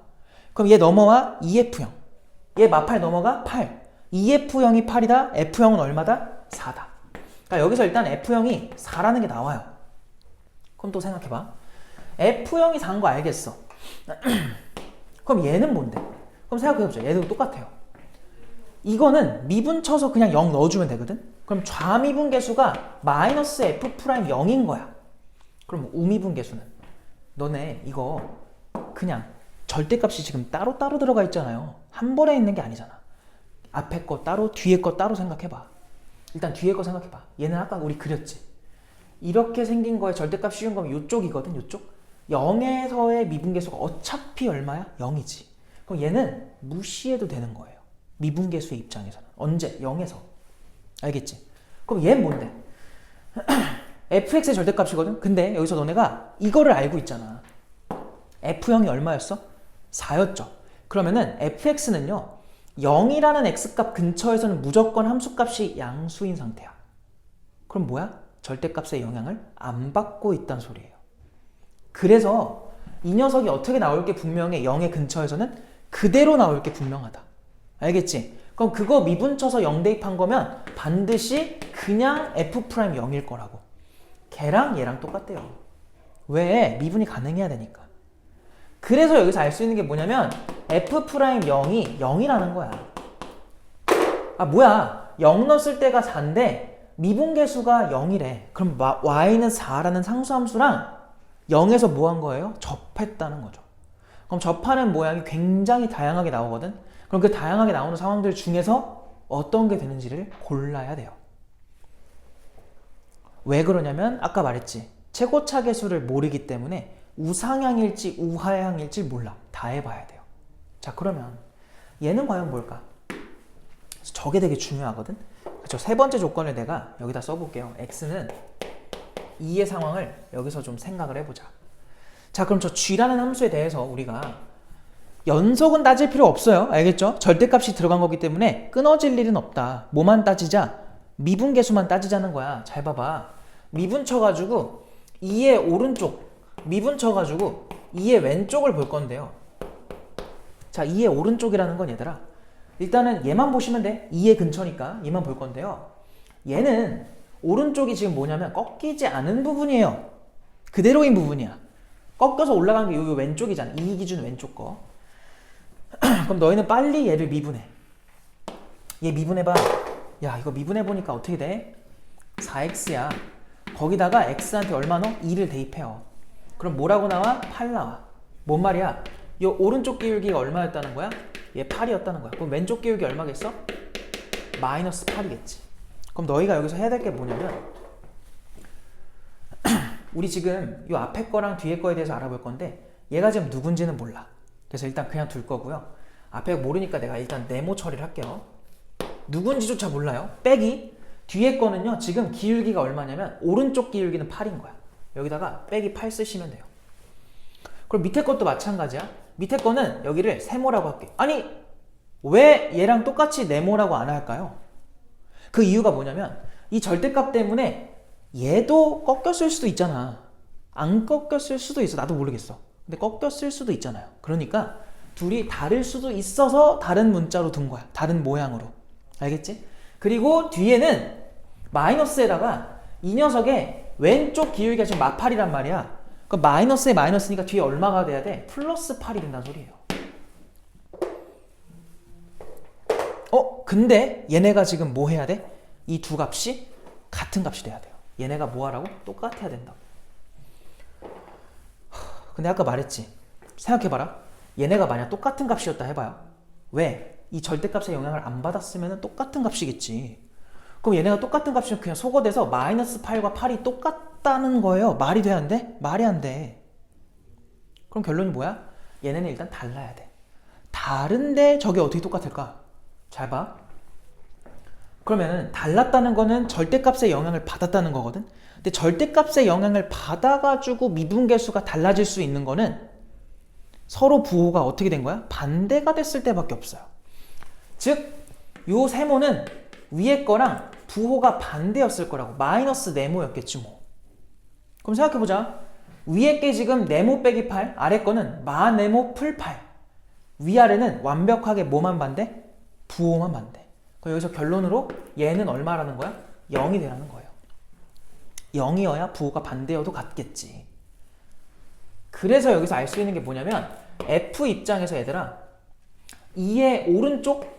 그럼 얘 넘어와 2F0. 얘 마 8 넘어가 8. 2F0이 8이다. F0은 얼마다? 4다. 그러니까 여기서 일단 F0이 4라는 게 나와요. 그럼 또 생각해봐. F0이 4인 거 알겠어. 그럼 얘는 뭔데? 그럼 생각해보자. 얘도 똑같아요. 이거는 미분 쳐서 그냥 0 넣어주면 되거든? 그럼 좌미분 계수가 마이너스 F'0인 거야. 그럼 우미분 계수는? 너네 이거 그냥 절대값이 지금 따로따로 들어가 있잖아요. 한 번에 있는 게 아니잖아. 앞에 거 따로 뒤에 거 따로 생각해봐. 일단 뒤에 거 생각해봐. 얘는 아까 우리 그렸지. 이렇게 생긴 거에 절대값 씌운 거면 이쪽이거든. 이쪽. 0에서의 미분계수가 어차피 얼마야? 0이지. 그럼 얘는 무시해도 되는 거예요. 미분계수의 입장에서는. 언제? 0에서. 알겠지? 그럼 얘는 뭔데? fx의 절대값이거든? 근데 여기서 너네가 이거를 알고 있잖아. f0이 얼마였어? 4였죠. 그러면은 fx는요 0이라는 x값 근처에서는 무조건 함수값이 양수인 상태야. 그럼 뭐야? 절대값의 영향을 안 받고 있다는 소리예요. 그래서 이 녀석이 어떻게 나올 게 분명해. 0의 근처에서는 그대로 나올 게 분명하다. 알겠지? 그럼 그거 미분쳐서 0 대입한 거면 반드시 그냥 f'0일 거라고. 걔랑 얘랑 똑같대요. 왜? 미분이 가능해야 되니까. 그래서 여기서 알 수 있는 게 뭐냐면 f'0이 0이라는 거야. 아 뭐야, 0 넣었을 때가 4인데 미분계수가 0이래. 그럼 y는 4라는 상수함수랑 0에서 뭐 한 거예요? 접했다는 거죠. 그럼 접하는 모양이 굉장히 다양하게 나오거든. 그럼 그 다양하게 나오는 상황들 중에서 어떤 게 되는지를 골라야 돼요. 왜 그러냐면 아까 말했지. 최고차 계수를 모르기 때문에 우상향일지 우하향일지 몰라. 다 해봐야 돼요. 자 그러면 얘는 과연 뭘까? 저게 되게 중요하거든. 그쵸? 세 번째 조건을 내가 여기다 써볼게요. x는 2의 상황을 여기서 좀 생각을 해보자. 자 그럼 저 g라는 함수에 대해서 우리가 연속은 따질 필요 없어요. 알겠죠? 절대값이 들어간 거기 때문에 끊어질 일은 없다. 뭐만 따지자? 미분계수만 따지자는 거야. 잘 봐봐. 미분 쳐가지고 2의 오른쪽, 미분 쳐가지고 2의 왼쪽을 볼 건데요. 자 2의 오른쪽이라는 건 얘들아 일단은 얘만 보시면 돼. 2의 근처니까 얘만 볼 건데요. 얘는 오른쪽이 지금 뭐냐면 꺾이지 않은 부분이에요. 그대로인 부분이야. 꺾여서 올라간 게 요 왼쪽이잖아. 이 기준 왼쪽 거. 그럼 너희는 빨리 얘를 미분해. 얘 미분해봐. 야 이거 미분해보니까 어떻게 돼? 4x야. 거기다가 x한테 얼마 넣어? 2를 대입해요. 그럼 뭐라고 나와? 8 나와. 뭔 말이야? 이 오른쪽 기울기가 얼마였다는 거야? 얘 8이었다는 거야. 그럼 왼쪽 기울기 얼마겠어? 마이너스 8이겠지. 그럼 너희가 여기서 해야 될 게 뭐냐면 우리 지금 이 앞에 거랑 뒤에 거에 대해서 알아볼 건데 얘가 지금 누군지는 몰라. 그래서 일단 그냥 둘 거고요. 앞에 모르니까 내가 일단 네모 처리를 할게요. 누군지조차 몰라요. 빼기. 뒤에 거는요 지금 기울기가 얼마냐면 오른쪽 기울기는 8인 거야. 여기다가 빼기 8 쓰시면 돼요. 그럼 밑에 것도 마찬가지야. 밑에 거는 여기를 세모라고 할게. 아니 왜 얘랑 똑같이 네모라고 안 할까요? 그 이유가 뭐냐면 이 절대값 때문에 얘도 꺾였을 수도 있잖아. 안 꺾였을 수도 있어. 나도 모르겠어. 근데 꺾였을 수도 있잖아요. 그러니까 둘이 다를 수도 있어서 다른 문자로 둔 거야. 다른 모양으로. 알겠지? 그리고 뒤에는 마이너스에다가 이 녀석의 왼쪽 기울기가 지금 마8이란 말이야. 그 마이너스에 마이너스니까 뒤에 얼마가 돼야 돼? 플러스 8이 된다는 소리예요. 근데 얘네가 지금 뭐 해야 돼? 이 두 값이 같은 값이 돼야 돼요. 얘네가 뭐 하라고? 똑같아야 된다. 근데 아까 말했지. 생각해봐라. 얘네가 만약 똑같은 값이었다 해봐요. 왜? 이 절대값의 영향을 안 받았으면 똑같은 값이겠지. 그럼 얘네가 똑같은 값이면 그냥 속어돼서 마이너스 8과 8이 똑같다는 거예요. 말이 돼? 안 돼? 말이 안 돼. 그럼 결론이 뭐야? 얘네는 일단 달라야 돼. 다른데 저게 어떻게 똑같을까? 잘 봐. 그러면은 달랐다는 거는 절대값의 영향을 받았다는 거거든. 근데 절대값의 영향을 받아가지고 미분계수가 달라질 수 있는 거는 서로 부호가 어떻게 된 거야? 반대가 됐을 때밖에 없어요. 즉, 요 세모는 위에 거랑 부호가 반대였을 거라고. 마이너스 네모였겠지 뭐. 그럼 생각해보자. 위에 게 지금 네모 빼기 8, 아래 거는 마네모 풀 8. 위아래는 완벽하게 뭐만 반대? 부호만 반대. 그럼 여기서 결론으로 얘는 얼마라는 거야? 0이 되라는 거예요. 0이어야 부호가 반대여도 같겠지. 그래서 여기서 알 수 있는 게 뭐냐면 F 입장에서 얘들아 2의 오른쪽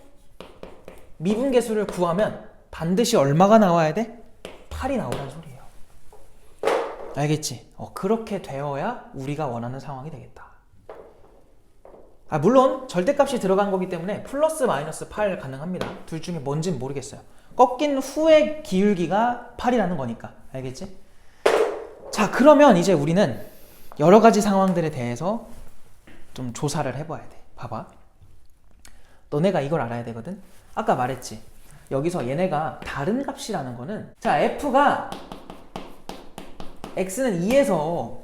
미분계수를 구하면 반드시 얼마가 나와야 돼? 8이 나오라는 소리예요. 알겠지? 그렇게 되어야 우리가 원하는 상황이 되겠다. 물론 절대값이 들어간 거기 때문에 플러스 마이너스 8 가능합니다. 둘 중에 뭔진 모르겠어요. 꺾인 후의 기울기가 8이라는 거니까. 알겠지? 자, 그러면 이제 우리는 여러 가지 상황들에 대해서 좀 조사를 해봐야 돼. 봐봐. 너네가 이걸 알아야 되거든. 아까 말했지. 여기서 얘네가 다른 값이라는 거는, 자, f가 x는 2에서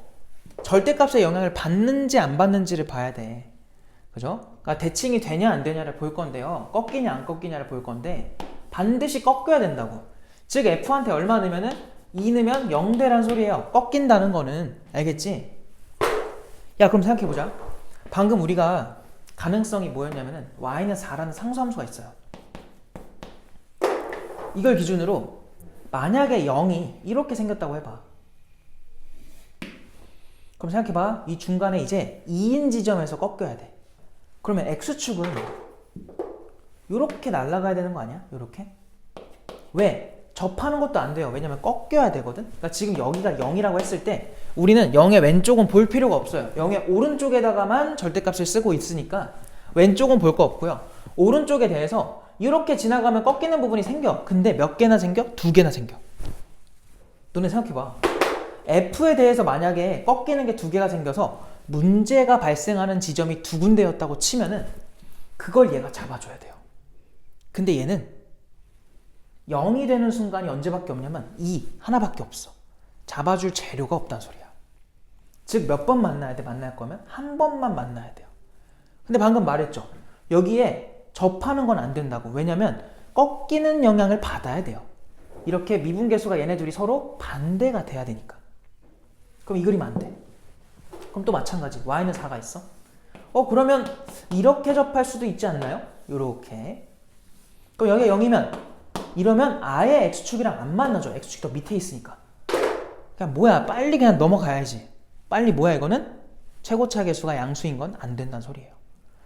절대값의 영향을 받는지 안 받는지를 봐야 돼. 그죠? 그러니까 대칭이 되냐 안 되냐를 볼 건데요. 꺾이냐 안 꺾이냐를 볼 건데 반드시 꺾여야 된다고. 즉 f한테 얼마 넣으면은 2 넣으면 0대란 소리예요. 꺾인다는 거는. 알겠지? 야, 그럼 생각해보자. 방금 우리가 가능성이 뭐였냐면은 y는 4라는 상수함수가 있어요. 이걸 기준으로 만약에 0이 이렇게 생겼다고 해봐. 그럼 생각해봐. 이 중간에 이제 2인 지점에서 꺾여야 돼. 그러면 x축은 이렇게 날아가야 되는 거 아니야? 이렇게? 왜? 접하는 것도 안 돼요. 왜냐면 꺾여야 되거든. 그러니까 지금 여기가 0이라고 했을 때 우리는 0의 왼쪽은 볼 필요가 없어요. 0의 오른쪽에다가만 절대값을 쓰고 있으니까 왼쪽은 볼 거 없고요. 오른쪽에 대해서 이렇게 지나가면 꺾이는 부분이 생겨. 근데 몇 개나 생겨? 2개나 생겨. 너네 생각해봐. f에 대해서 만약에 꺾이는 게 2개가 생겨서 문제가 발생하는 지점이 2군데였다고 치면은 그걸 얘가 잡아줘야 돼요. 근데 얘는 0이 되는 순간이 언제밖에 없냐면 2 하나밖에 없어. 잡아줄 재료가 없다는 소리야. 즉 몇 번 만나야 돼? 만날 거면 한 번만 만나야 돼요. 근데 방금 말했죠. 여기에 접하는 건 안 된다고. 왜냐면 꺾이는 영향을 받아야 돼요. 이렇게 미분계수가 얘네 둘이 서로 반대가 돼야 되니까. 그럼 이 그림 안 돼. 그럼 또 마찬가지. y는 4가 있어. 그러면 이렇게 접할 수도 있지 않나요? 요렇게. 그럼 여기가 0이면 이러면 아예 x축이랑 안 만나죠. x축이 더 밑에 있으니까. 그냥 뭐야, 빨리 그냥 넘어가야지. 빨리 뭐야, 이거는? 최고차 계수가 양수인 건 안 된다는 소리예요.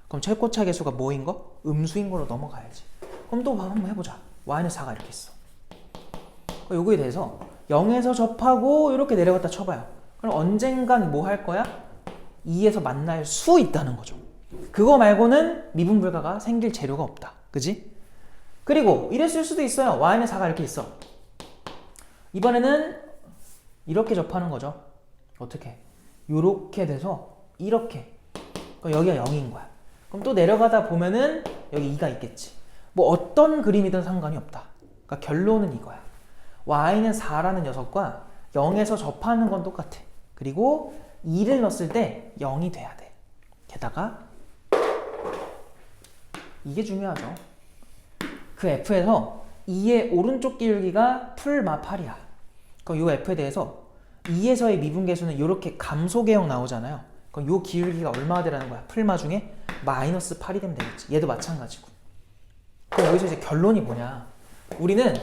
그럼 최고차 계수가 뭐인 거? 음수인 걸로 넘어가야지. 그럼 또 한번 해보자. y는 4가 이렇게 있어. 요거에 대해서 0에서 접하고 이렇게 내려갔다 쳐봐요. 그럼 언젠간 뭐 할 거야? 2에서 만날 수 있다는 거죠. 그거 말고는 미분불가가 생길 재료가 없다. 그지? 그리고 이랬을 수도 있어요. y는 4가 이렇게 있어. 이번에는 이렇게 접하는 거죠. 어떻게? 요렇게 돼서 이렇게. 그럼 여기가 0인 거야. 그럼 또 내려가다 보면은 여기 2가 있겠지. 뭐 어떤 그림이든 상관이 없다. 그러니까 결론은 이거야. y는 4라는 녀석과 0에서 접하는 건 똑같아. 그리고 2를 넣었을 때 0이 돼야 돼. 게다가 이게 중요하죠. 그 f에서 2의 오른쪽 기울기가 풀마 8이야. 그럼 이 f에 대해서 2에서의 미분계수는 이렇게 감소계형 나오잖아요. 그럼 이 기울기가 얼마가 되라는 거야? 풀마 중에 마이너스 8이 되면 되겠지. 얘도 마찬가지고. 그럼 여기서 이제 결론이 뭐냐? 우리는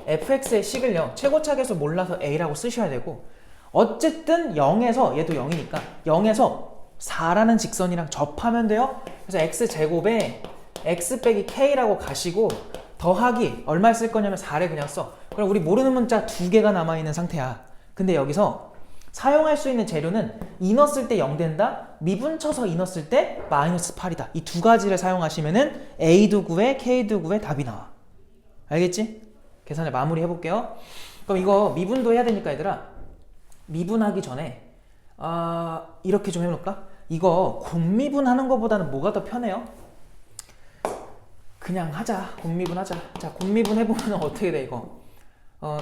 fx의 식을요, 최고차계수 몰라서 a라고 쓰셔야 되고, 어쨌든 0에서, 얘도 0이니까 0에서 4라는 직선이랑 접하면 돼요. 그래서 x제곱에 x 빼기 k라고 가시고 더하기 얼마 쓸 거냐면 4를 그냥 써. 그럼 우리 모르는 문자 2개가 남아있는 상태야. 근데 여기서 사용할 수 있는 재료는 2 넣었을 때 0 된다, 미분 쳐서 2 넣었을 때 마이너스 8이다. 이 두 가지를 사용하시면은 a도 구해, k도 구해 답이 나와. 알겠지? 계산을 마무리 해볼게요. 그럼 이거 미분도 해야 되니까 얘들아, 미분하기 전에 이렇게 좀 해볼까? 이거 곱미분 하는 것보다는 뭐가 더 편해요? 그냥 하자. 곱미분 하자. 자, 곱미분 해보면 어떻게 돼 이거?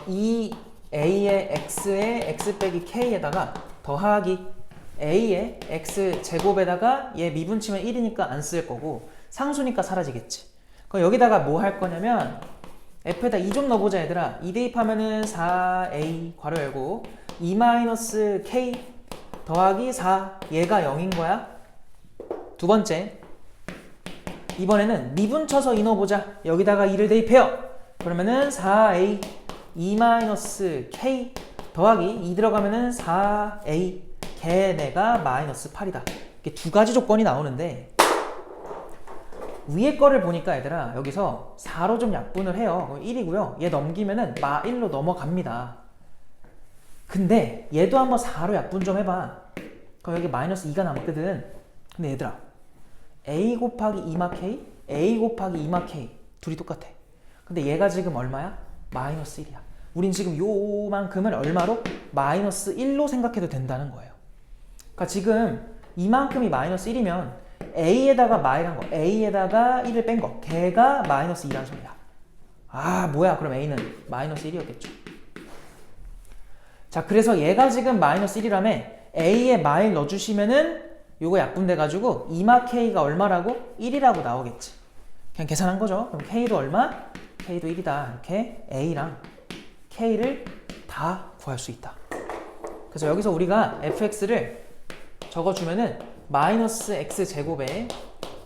이 a의 x에 x 빼기 k에다가 더하기 a의 x 제곱에다가 얘 미분 치면 1이니까 안 쓸 거고 상수니까 사라지겠지. 그럼 여기다가 뭐 할 거냐면 f에다 2 좀 넣어보자 얘들아. 2 대입하면은 4a 괄호 열고 2-k 더하기 4, 얘가 0인 거야. 두 번째, 이번에는 미분 쳐서 2 넣어보자. 여기다가 2를 대입해요. 그러면은 4a 2-k 더하기 2 들어가면은 4a 걔네가 마이너스 8이다. 이렇게 두 가지 조건이 나오는데 위에 거를 보니까 얘들아 여기서 4로 좀 약분을 해요. 1이고요. 얘 넘기면은 마1로 넘어갑니다. 근데 얘도 한번 4로 약분 좀 해봐. 그럼 여기 마이너스 2가 남거든. 근데 얘들아 a 곱하기 2마 k, a 곱하기 2마 k 둘이 똑같아. 근데 얘가 지금 얼마야? 마이너스 1이야. 우린 지금 요만큼을 얼마로? 마이너스 1로 생각해도 된다는 거예요. 그러니까 지금 이만큼이 마이너스 1이면 a에다가 마이란 거, a에다가 1을 뺀 거, 걔가 마이너스 2라는 소리야. 아 뭐야, 그럼 a는 마이너스 1이었겠죠. 자, 그래서 얘가 지금 마이너스 1이라며 a에 마일 넣어주시면은 요거 약분돼가지고 2마 k가 얼마라고? 1이라고 나오겠지. 그냥 계산한 거죠. 그럼 k도 얼마? k도 1이다. 이렇게 a랑 k를 다 구할 수 있다. 그래서 여기서 우리가 fx를 적어주면은 마이너스 x제곱에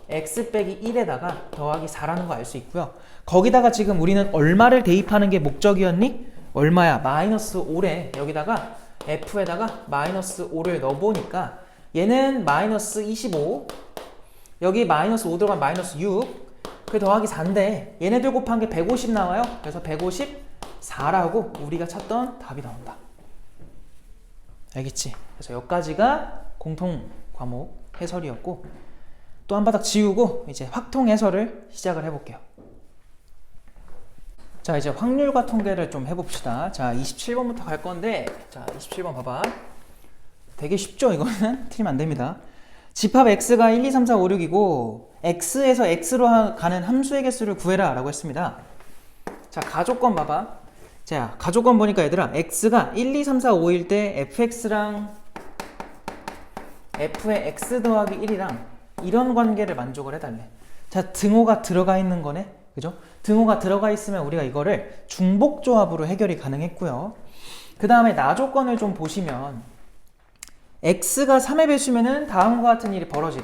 x 빼기 1에다가 더하기 4라는 거 알 수 있고요. 거기다가 지금 우리는 얼마를 대입하는 게 목적이었니? 얼마야? 마이너스 5래. 여기다가 f에다가 마이너스 5를 넣어보니까 얘는 마이너스 25, 여기 마이너스 5 들어가면 마이너스 6, 그 더하기 4인데 얘네들 곱한 게 150 나와요. 그래서 154라고 우리가 찾던 답이 나온다. 알겠지? 그래서 여기까지가 공통 과목 해설이었고, 또 한 바닥 지우고 이제 확통 해설을 시작을 해볼게요. 자, 이제 확률과 통계를 좀 해봅시다. 자, 27번부터 갈 건데, 자, 27번 봐봐. 되게 쉽죠? 이거는 틀리면 안 됩니다. 집합 x가 1, 2, 3, 4, 5, 6이고 x에서 x로 가는 함수의 개수를 구해라 라고 했습니다. 자, 가조건 봐봐. 자, 가조건 보니까 얘들아, x가 1, 2, 3, 4, 5일 때 fx랑 f의 x 더하기 1이랑 이런 관계를 만족을 해달래. 자, 등호가 들어가 있는 거네. 그죠? 등호가 들어가 있으면 우리가 이거를 중복조합으로 해결이 가능했고요. 그 다음에 나조건을 좀 보시면 x가 3의 배수면은 다음과 같은 일이 벌어지래.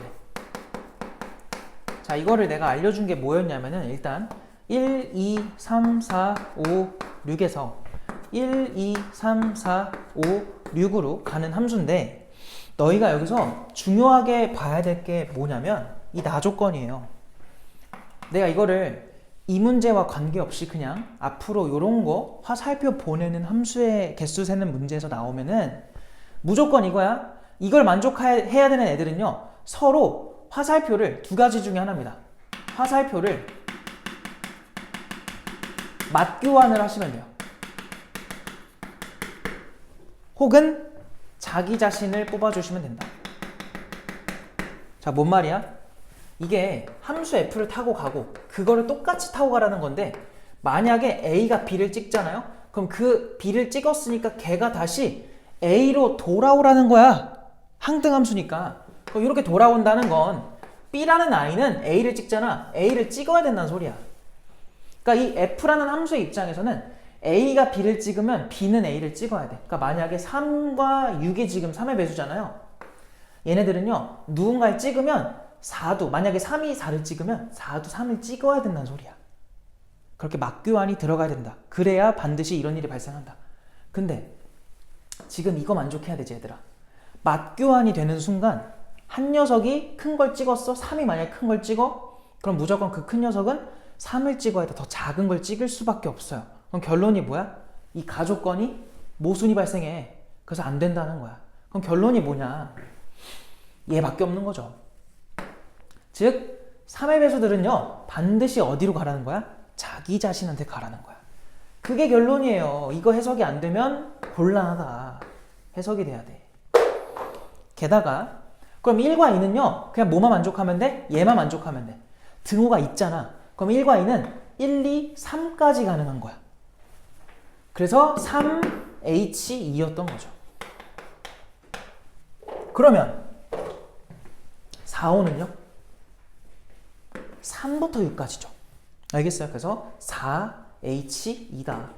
자, 이거를 내가 알려준 게 뭐였냐면은 일단 1, 2, 3, 4, 5, 6에서 1, 2, 3, 4, 5, 6으로 가는 함수인데, 너희가 여기서 중요하게 봐야 될 게 뭐냐면 이 나조건이에요. 내가 이거를 이 문제와 관계없이 그냥 앞으로 요런 거 화살표 보내는 함수의 개수 세는 문제에서 나오면은 무조건 이거야. 이걸 만족해야 되는 애들은요, 서로 화살표를 두 가지 중에 하나입니다. 화살표를 맞교환을 하시면 돼요. 혹은 자기 자신을 뽑아주시면 된다. 자, 뭔 말이야? 이게 함수 f를 타고 가고 그거를 똑같이 타고 가라는 건데, 만약에 a가 b를 찍잖아요? 그럼 그 b를 찍었으니까 걔가 다시 a로 돌아오라는 거야. 항등함수니까. 그럼 이렇게 돌아온다는 건 b라는 i는 a를 찍잖아. a를 찍어야 된다는 소리야. 그러니까 이 f라는 함수의 입장에서는 a가 b를 찍으면 b는 a를 찍어야 돼. 그러니까 만약에 3과 6이 지금 3의 배수잖아요. 얘네들은요, 누군가를 찍으면 4도, 만약에 3이 4를 찍으면 4도 3을 찍어야 된다는 소리야. 그렇게 맞교환이 들어가야 된다. 그래야 반드시 이런 일이 발생한다. 근데 지금 이거 만족해야 되지, 얘들아. 맞교환이 되는 순간 한 녀석이 큰 걸 찍었어. 3이 만약에 큰 걸 찍어. 그럼 무조건 그 큰 녀석은 3을 찍어야 돼. 더 작은 걸 찍을 수밖에 없어요. 그럼 결론이 뭐야? 이 가조건이 모순이 발생해. 그래서 안 된다는 거야. 그럼 결론이 뭐냐? 얘밖에 없는 거죠. 즉 3의 배수들은요, 반드시 어디로 가라는 거야? 자기 자신한테 가라는 거야. 그게 결론이에요. 이거 해석이 안 되면 곤란하다. 해석이 돼야 돼. 게다가 그럼 1과 2는요, 그냥 뭐만 만족하면 돼? 얘만 만족하면 돼. 등호가 있잖아. 그럼 1과 2는 1, 2, 3까지 가능한 거야. 그래서 3H2였던 거죠. 그러면 4, 5는요? 3부터 6까지죠. 알겠어요? 그래서 4H2다.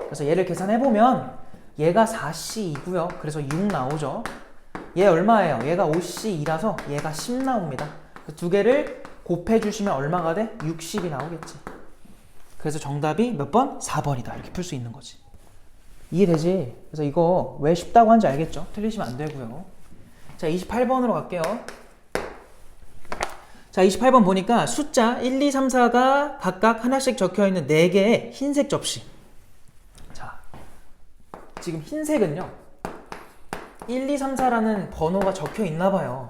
그래서 얘를 계산해보면 얘가 4C2고요. 그래서 6 나오죠. 얘 얼마예요? 얘가 5C2라서 얘가 10 나옵니다. 두 개를 곱해주시면 얼마가 돼? 60이 나오겠지. 그래서 정답이 몇 번? 4번이다. 이렇게 풀 수 있는 거지. 이해되지? 그래서 이거 왜 쉽다고 하는지 알겠죠? 틀리시면 안 되고요. 자, 28번으로 갈게요. 자, 28번 보니까 숫자 1, 2, 3, 4가 각각 하나씩 적혀있는 4개의 흰색 접시. 자, 지금 흰색은요, 1, 2, 3, 4라는 번호가 적혀 있나 봐요.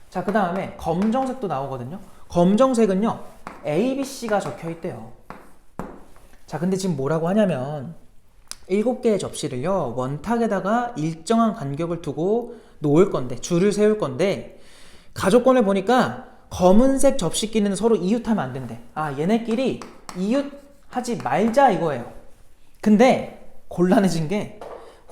자, 그 다음에 검정색도 나오거든요. 검정색은요, A, B, C가 적혀 있대요. 자, 근데 지금 뭐라고 하냐면 7개의 접시를요, 원탁에다가 일정한 간격을 두고 놓을 건데, 줄을 세울 건데, 가족권을 보니까 검은색 접시끼리는 서로 이웃하면 안 된대. 아, 얘네끼리 이웃하지 말자 이거예요. 근데 곤란해진 게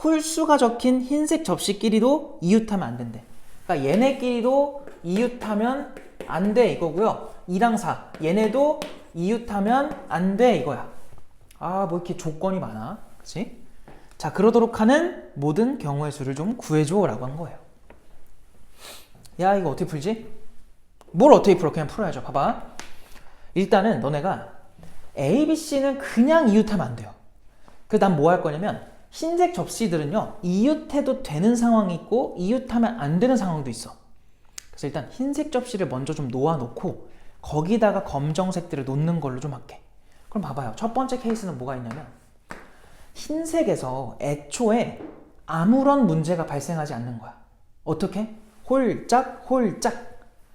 홀수가 적힌 흰색 접시끼리도 이웃하면 안 된대. 그러니까 얘네끼리도 이웃하면 안 돼 이거고요. 2랑 4 얘네도 이웃하면 안 돼 이거야. 아, 뭐 이렇게 조건이 많아, 그치? 자, 그러도록 하는 모든 경우의 수를 좀 구해줘 라고 한 거예요. 야, 이거 어떻게 풀지? 뭘 어떻게 풀어? 그냥 풀어야죠. 봐봐. 일단은 너네가 A, B, C는 그냥 이웃하면 안 돼요. 그래서 난 뭐 할 거냐면 흰색 접시들은요, 이웃해도 되는 상황이 있고 이웃하면 안 되는 상황도 있어. 그래서 일단 흰색 접시를 먼저 좀 놓아놓고 거기다가 검정색들을 놓는 걸로 좀 할게. 그럼 봐봐요. 첫 번째 케이스는 뭐가 있냐면 흰색에서 애초에 아무런 문제가 발생하지 않는 거야. 어떻게? 홀짝, 홀짝.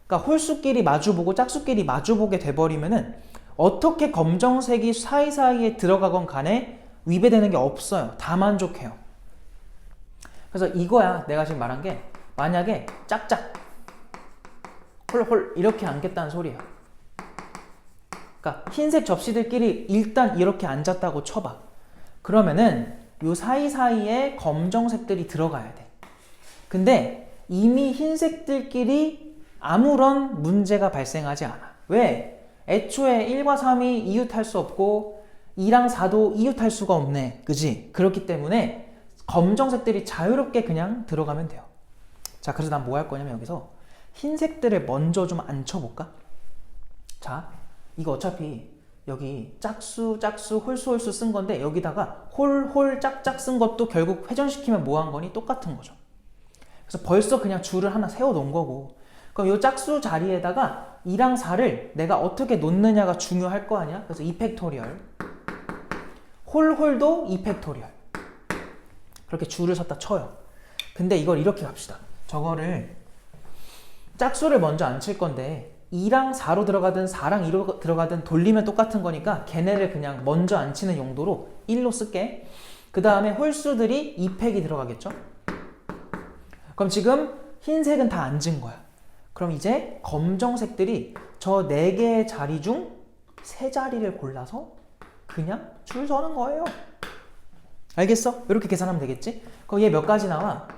그러니까 홀수끼리 마주보고 짝수끼리 마주보게 돼버리면은 어떻게 검정색이 사이사이에 들어가건 간에 위배되는 게 없어요. 다 만족해요. 그래서 이거야 내가 지금 말한 게, 만약에 짝짝 홀홀 이렇게 앉겠다는 소리예요. 그러니까 흰색 접시들끼리 일단 이렇게 앉았다고 쳐봐. 그러면은 요 사이사이에 검정색들이 들어가야 돼. 근데 이미 흰색들끼리 아무런 문제가 발생하지 않아. 왜? 애초에 1과 3이 이웃할 수 없고 2랑 4도 이웃할 수가 없네. 그지? 그렇기 때문에 검정색들이 자유롭게 그냥 들어가면 돼요. 자, 그래서 난 뭐 할 거냐면 여기서 흰색들을 먼저 좀 앉혀볼까? 자, 이거 어차피 여기 짝수, 짝수, 홀수, 홀수 쓴 건데 여기다가 홀, 홀, 짝짝 쓴 것도 결국 회전시키면 뭐 한 거니? 똑같은 거죠. 그래서 벌써 그냥 줄을 하나 세워 놓은 거고, 그럼 이 짝수 자리에다가 2랑 4를 내가 어떻게 놓느냐가 중요할 거 아니야? 그래서 2팩토리얼 홀, 홀도 2팩토리얼 그렇게 줄을 섰다 쳐요. 근데 이걸 이렇게 갑시다. 저거를 짝수를 먼저 안 칠 건데 2랑 4로 들어가든 4랑 2로 들어가든 돌리면 똑같은 거니까 걔네를 그냥 먼저 안 치는 용도로 1로 쓸게. 그 다음에 홀수들이 2팩이 들어가겠죠? 그럼 지금 흰색은 다 앉은 거야. 그럼 이제 검정색들이 저 4개의 자리 중 3자리를 골라서 그냥 줄 서는 거예요. 알겠어? 이렇게 계산하면 되겠지? 그럼 얘 몇 가지 나와?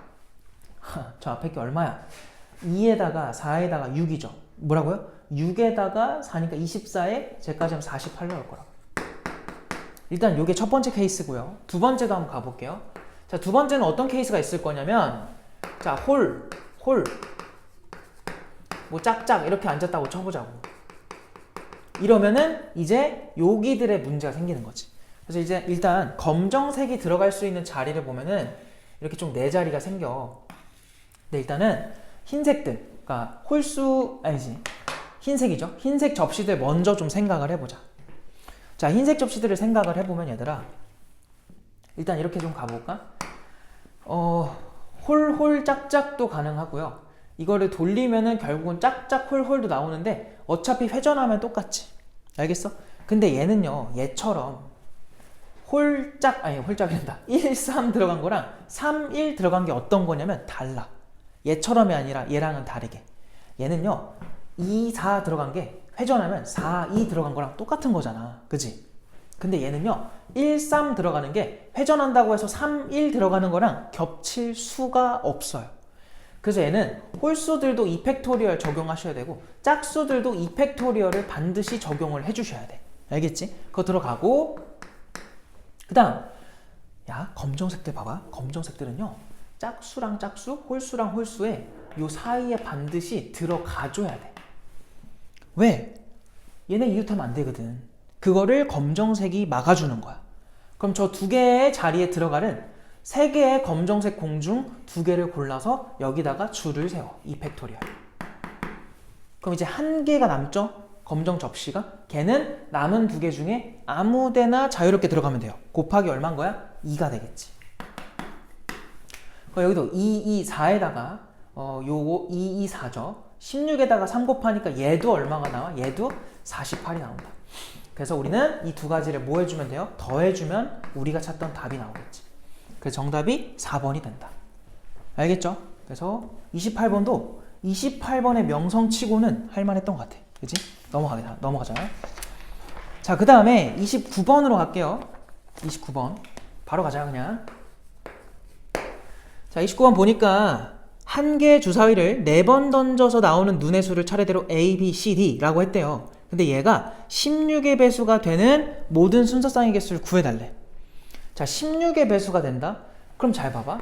저 앞에 게 얼마야? 2에다가 4에다가 6이죠. 뭐라고요? 6에다가 4니까 24에 쟤까지 하면 48 나올 거라고. 일단 이게 첫 번째 케이스고요. 두 번째도 한번 가볼게요. 자, 두 번째는 어떤 케이스가 있을 거냐면, 자, 홀, 뭐 짝짝 이렇게 앉았다고 쳐보자고. 이러면은 이제 여기들의 문제가 생기는 거지. 그래서 이제 일단 검정색이 들어갈 수 있는 자리를 보면은 이렇게 좀 4자리가 생겨. 근데 일단은 흰색들, 그러니까 홀수 아니지, 흰색이죠. 흰색 접시들 먼저 좀 생각을 해보자. 자, 흰색 접시들을 생각을 해보면 얘들아, 일단 이렇게 좀 가볼까? 홀홀 짝짝도 가능하고요. 이거를 돌리면은 결국은 짝짝 홀홀도 나오는데 어차피 회전하면 똑같지. 알겠어? 근데 얘는요, 얘처럼 홀짝이란다. 1, 3 들어간 거랑 3, 1 들어간 게 어떤 거냐면 달라. 얘처럼이 아니라 얘랑은 다르게. 얘는요, 2, 4 들어간 게 회전하면 4, 2 들어간 거랑 똑같은 거잖아. 그지? 근데 얘는요, 1, 3 들어가는 게 회전한다고 해서 3, 1 들어가는 거랑 겹칠 수가 없어요. 그래서 얘는 홀수들도 2팩토리얼 적용하셔야 되고 짝수들도 2팩토리얼을 반드시 적용을 해주셔야 돼. 알겠지? 그거 들어가고, 그 다음, 야, 검정색들 봐봐. 검정색들은요, 짝수랑 짝수, 홀수랑 홀수에 요 사이에 반드시 들어가줘야 돼. 왜? 얘네 이웃하면 안 되거든. 그거를 검정색이 막아주는 거야. 그럼 저 2개의 자리에 들어가는 3개의 검정색 공 중 2개를 골라서 여기다가 줄을 세워. 2팩토리얼. 그럼 이제 1개가 남죠? 검정 접시가. 걔는 남은 2개 중에 아무데나 자유롭게 들어가면 돼요. 곱하기 얼마인 거야? 2가 되겠지. 그럼 여기도 2, 2, 4에다가 요거 2, 2, 4죠. 16에다가 3 곱하니까 얘도 얼마가 나와? 얘도 48이 나온다. 그래서 우리는 이 두 가지를 뭐 해주면 돼요? 더해주면 우리가 찾던 답이 나오겠지. 그래서 정답이 4번이 된다. 알겠죠? 그래서 28번도 28번의 명성치고는 할만했던 것 같아. 그치? 넘어가잖아요. 자, 그 다음에 29번으로 갈게요. 29번. 바로 가자, 그냥. 자, 29번 보니까 한 개의 주사위를 4번 던져서 나오는 눈의 수를 차례대로 A, B, C, D라고 했대요. 근데 얘가 16의 배수가 되는 모든 순서쌍의 개수를 구해달래. 자, 16의 배수가 된다? 그럼 잘 봐봐.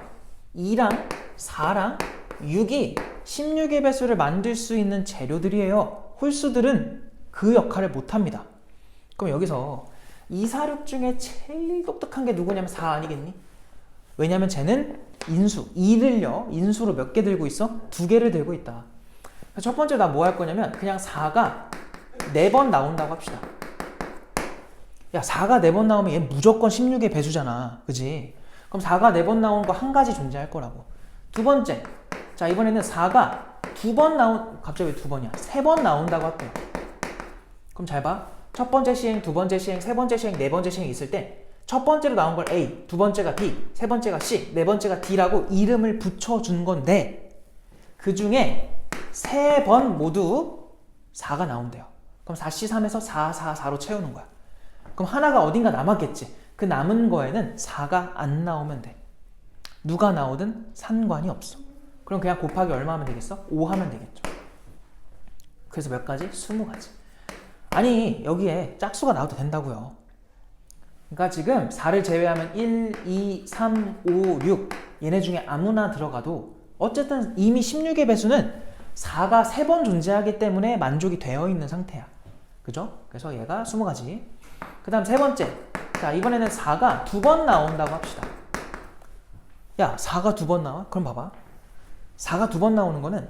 2랑 4랑 6이 16의 배수를 만들 수 있는 재료들이에요. 홀수들은 그 역할을 못합니다. 그럼 여기서 2, 4, 6 중에 제일 똑똑한 게 누구냐면 4 아니겠니? 왜냐면 쟤는 인수, 2를요 인수로 몇 개 들고 있어? 2개를 들고 있다. 첫 번째로 나 뭐 할 거냐면 그냥 4가 4번 나온다고 합시다. 야, 4가 4번 나오면 얘 무조건 16의 배수잖아. 그지? 그럼 4가 4번 나오는 거 한 가지 존재할 거라고. 두 번째, 자, 이번에는 4가 2번 갑자기 왜 2번이야? 3번 나온다고 할게요. 그럼 잘 봐. 첫 번째 시행, 두 번째 시행, 세 번째 시행, 네 번째 시행이 있을 때 첫 번째로 나온 걸 A, 두 번째가 B, 세 번째가 C, 네 번째가 D라고 이름을 붙여준 건데 그 중에 3번 모두 4가 나온대요. 그럼 4C3에서 4, 4, 4로 채우는 거야. 그럼 하나가 어딘가 남았겠지. 그 남은 거에는 4가 안 나오면 돼. 누가 나오든 상관이 없어. 그럼 그냥 곱하기 얼마 하면 되겠어? 5 하면 되겠죠. 그래서 몇 가지? 20가지. 아니, 여기에 짝수가 나와도 된다고요. 그러니까 지금 4를 제외하면 1, 2, 3, 5, 6 얘네 중에 아무나 들어가도 어쨌든 이미 16의 배수는 4가 3번 존재하기 때문에 만족이 되어 있는 상태야. 그죠? 그래서 얘가 20가지. 그 다음 세 번째. 자, 이번에는 4가 2번 나온다고 합시다. 야, 4가 2번 나와? 그럼 봐봐. 4가 2번 나오는 거는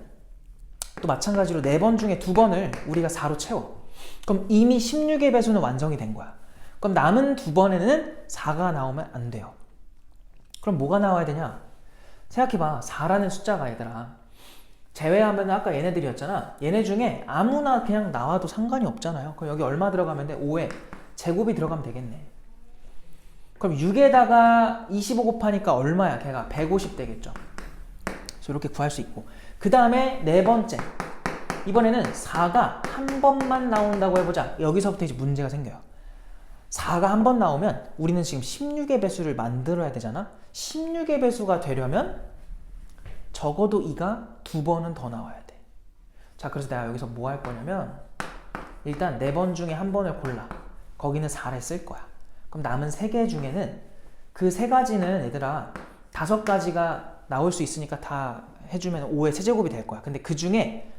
또 마찬가지로 4번 중에 2번을 우리가 4로 채워. 그럼 이미 16의 배수는 완성이 된 거야. 그럼 남은 2번에는 4가 나오면 안 돼요. 그럼 뭐가 나와야 되냐? 생각해봐. 4라는 숫자가 얘들아 제외하면 아까 얘네들이었잖아. 얘네 중에 아무나 그냥 나와도 상관이 없잖아요. 그럼 여기 얼마 들어가면 돼? 5에 제곱이 들어가면 되겠네. 그럼 6에다가 25 곱하니까 얼마야? 걔가 150 되겠죠. 그래서 이렇게 구할 수 있고, 그 다음에 네 번째, 이번에는 4가 한 번만 나온다고 해보자. 여기서부터 이제 문제가 생겨요. 4가 한 번 나오면 우리는 지금 16의 배수를 만들어야 되잖아. 16의 배수가 되려면 적어도 2가 2번은 더 나와야 돼. 자, 그래서 내가 여기서 뭐 할 거냐면 일단 4번 중에 한 번을 골라. 거기는 4를 쓸 거야. 그럼 남은 3개 중에는 그 3가지는 얘들아 5가지가 나올 수 있으니까 다 해주면 5의 세제곱이 될 거야. 근데 그 중에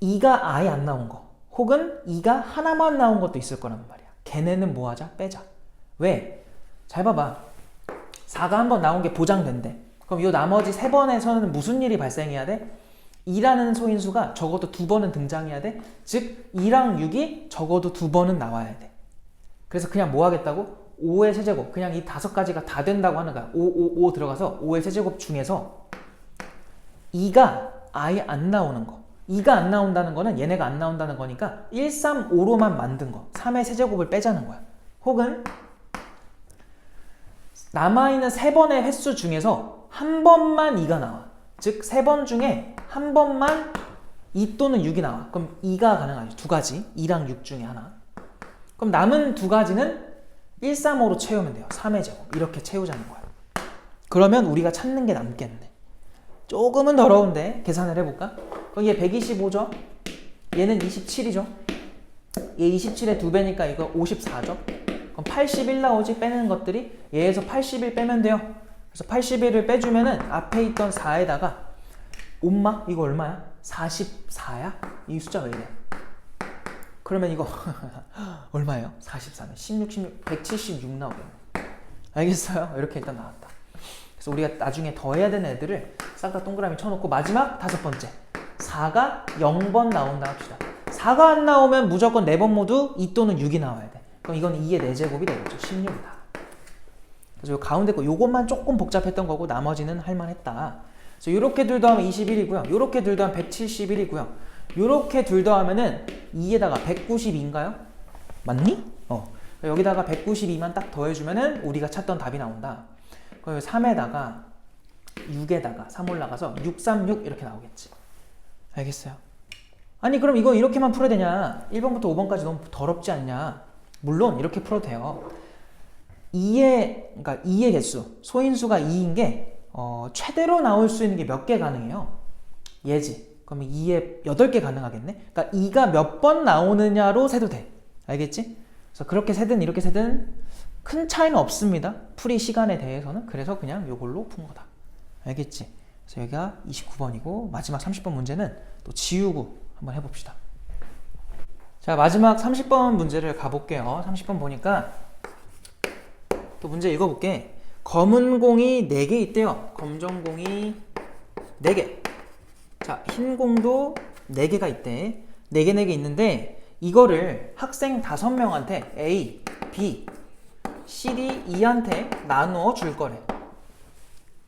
2가 아예 안 나온 거 혹은 2가 하나만 나온 것도 있을 거란 말이야. 걔네는 뭐 하자? 빼자. 왜? 잘 봐봐. 4가 한 번 나온 게 보장된대. 그럼 이 나머지 3번에서는 무슨 일이 발생해야 돼? 2라는 소인수가 적어도 2번은 등장해야 돼. 즉 2랑 6이 적어도 2번은 나와야 돼. 그래서 그냥 뭐 하겠다고? 5의 세제곱. 그냥 이 5가지가 다 된다고 하는 거야. 5 들어가서 5의 세제곱 중에서 2가 아예 안 나오는 거. 2가 안 나온다는 거는 얘네가 안 나온다는 거니까 1, 3, 5로만 만든 거. 3의 세제곱을 빼자는 거야. 혹은 남아있는 3번의 횟수 중에서 한 번만 2가 나와. 즉 3번 중에 한 번만 2 또는 6이 나와. 그럼 2가 가능하죠. 2가지. 2랑 6 중에 하나. 그럼 남은 2가지는 1, 3, 5로 채우면 돼요. 3의 제곱. 이렇게 채우자는 거야. 그러면 우리가 찾는 게 남겠네. 조금은 더러운데 계산을 해볼까? 그럼 얘 125죠? 얘는 27이죠? 얘 27의 2배니까 이거 54죠? 그럼 81 나오지? 빼는 것들이 얘에서 81 빼면 돼요. 그래서 81을 빼주면은 앞에 있던 4에다가 엄마? 이거 얼마야? 44야? 이 숫자가 이래. 그러면 이거 얼마예요? 44면 16, 176 나오겠네. 알겠어요? 이렇게 일단 나왔다. 그래서 우리가 나중에 더해야 되는 애들을 싹 다 동그라미 쳐놓고 마지막 5번째 4가 0번 나온다 합시다. 4가 안 나오면 무조건 4번 모두 2 또는 6이 나와야 돼. 그럼 이건 2의 4제곱이 되겠죠. 16이다. 그래서 요 가운데 거 요것만 조금 복잡했던 거고 나머지는 할만했다. 그래서 요렇게 둘 더하면 21이고요. 요렇게 둘 더하면 171이고요. 요렇게 둘 더하면은 2에다가 192인가요? 맞니? 여기다가 192만 딱 더해주면은 우리가 찾던 답이 나온다. 그럼 3에다가 6에다가 3 올라가서 636 이렇게 나오겠지. 알겠어요? 아니 그럼 이거 이렇게만 풀어야 되냐? 1번부터 5번까지 너무 더럽지 않냐? 물론 이렇게 풀어도 돼요. 그러니까 2의 개수, 소인수가 2인 게 최대로 나올 수 있는 게 몇 개 가능해요? 얘지. 그러면 2에 8개 가능하겠네? 그러니까 2가 몇 번 나오느냐로 세도 돼. 알겠지? 그래서 그렇게 세든 이렇게 세든 큰 차이는 없습니다. 풀이 시간에 대해서는. 그래서 그냥 이걸로 푼 거다. 알겠지? 그래서 여기가 29번이고 마지막 30번 문제는 또 지우고 한번 해봅시다. 자, 마지막 30번 문제를 가볼게요. 30번 보니까 또 문제 읽어볼게. 검은 공이 4개 있대요. 검정 공이 4개. 자, 흰 공도 4개가 있대. 4개, 4개 있는데 이거를 학생 5명한테 A, B, C, D, E한테 나누어 줄 거래.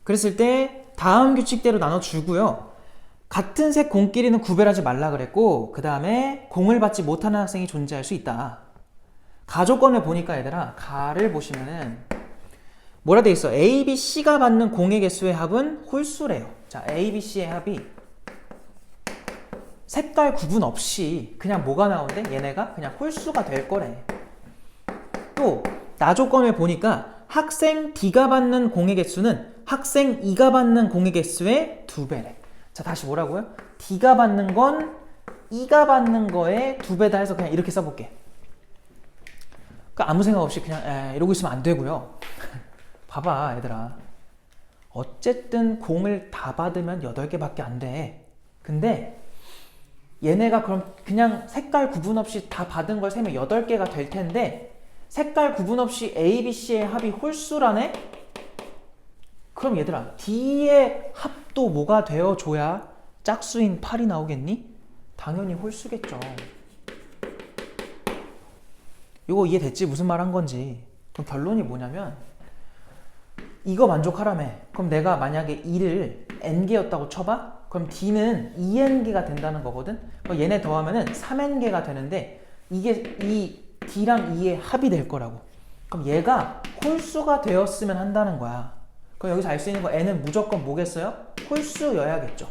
그랬을 때 다음 규칙대로 나눠주고요. 같은 색 공끼리는 구별하지 말라 그랬고 그 다음에 공을 받지 못하는 학생이 존재할 수 있다. 가조건을 보니까 얘들아 가를 보시면은 뭐라 돼 있어? A, B, C가 받는 공의 개수의 합은 홀수래요. 자, A, B, C의 합이 색깔 구분 없이 그냥 뭐가 나오는데 얘네가 그냥 홀수가 될 거래. 또 나조건을 보니까 학생 D가 받는 공의 개수는 학생 E가 받는 공의 개수의 2배래. 자, 다시 뭐라고요? D가 받는 건 E가 받는 거의 2배다 해서 그냥 이렇게 써볼게. 그러니까 아무 생각 없이 그냥 이러고 있으면 안 되고요. 봐봐 얘들아. 어쨌든 공을 다 받으면 8개밖에 안 돼. 근데 얘네가 그럼 그냥 색깔 구분 없이 다 받은 걸 세면 8개가 될 텐데 색깔 구분 없이 A, B, C의 합이 홀수라네? 그럼 얘들아 D의 합도 뭐가 되어줘야 짝수인 8이 나오겠니? 당연히 홀수겠죠. 이거 이해됐지? 무슨 말 한 건지. 그럼 결론이 뭐냐면 이거 만족하라며. 그럼 내가 만약에 2를 n개였다고 쳐봐? 그럼 D는 2n개가 된다는 거거든? 그럼 얘네 더하면은 3n개가 되는데 이게 이 D랑 E의 합이 될 거라고. 그럼 얘가 홀수가 되었으면 한다는 거야. 그럼 여기서 알 수 있는 거 n은 무조건 뭐겠어요? 홀수여야겠죠.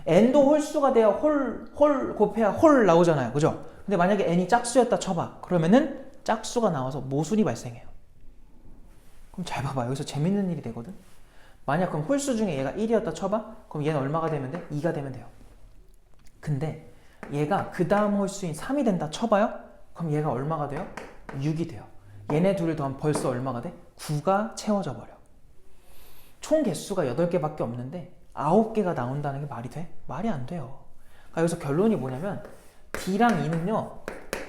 n도 홀수가 돼야 홀 곱해야 홀 나오잖아요. 그죠? 근데 만약에 n이 짝수였다 쳐봐. 그러면은 짝수가 나와서 모순이 발생해요. 그럼 잘 봐봐. 여기서 재밌는 일이 되거든? 만약 그럼 홀수 중에 얘가 1이었다 쳐봐? 그럼 얘는 얼마가 되면 돼? 2가 되면 돼요. 근데 얘가 그 다음 홀수인 3이 된다 쳐봐요? 그럼 얘가 얼마가 돼요? 6이 돼요. 얘네 둘을 더하면 벌써 얼마가 돼? 9가 채워져 버려. 총 개수가 8개밖에 없는데 9개가 나온다는 게 말이 돼? 말이 안 돼요. 그러니까 여기서 결론이 뭐냐면 D랑 E는요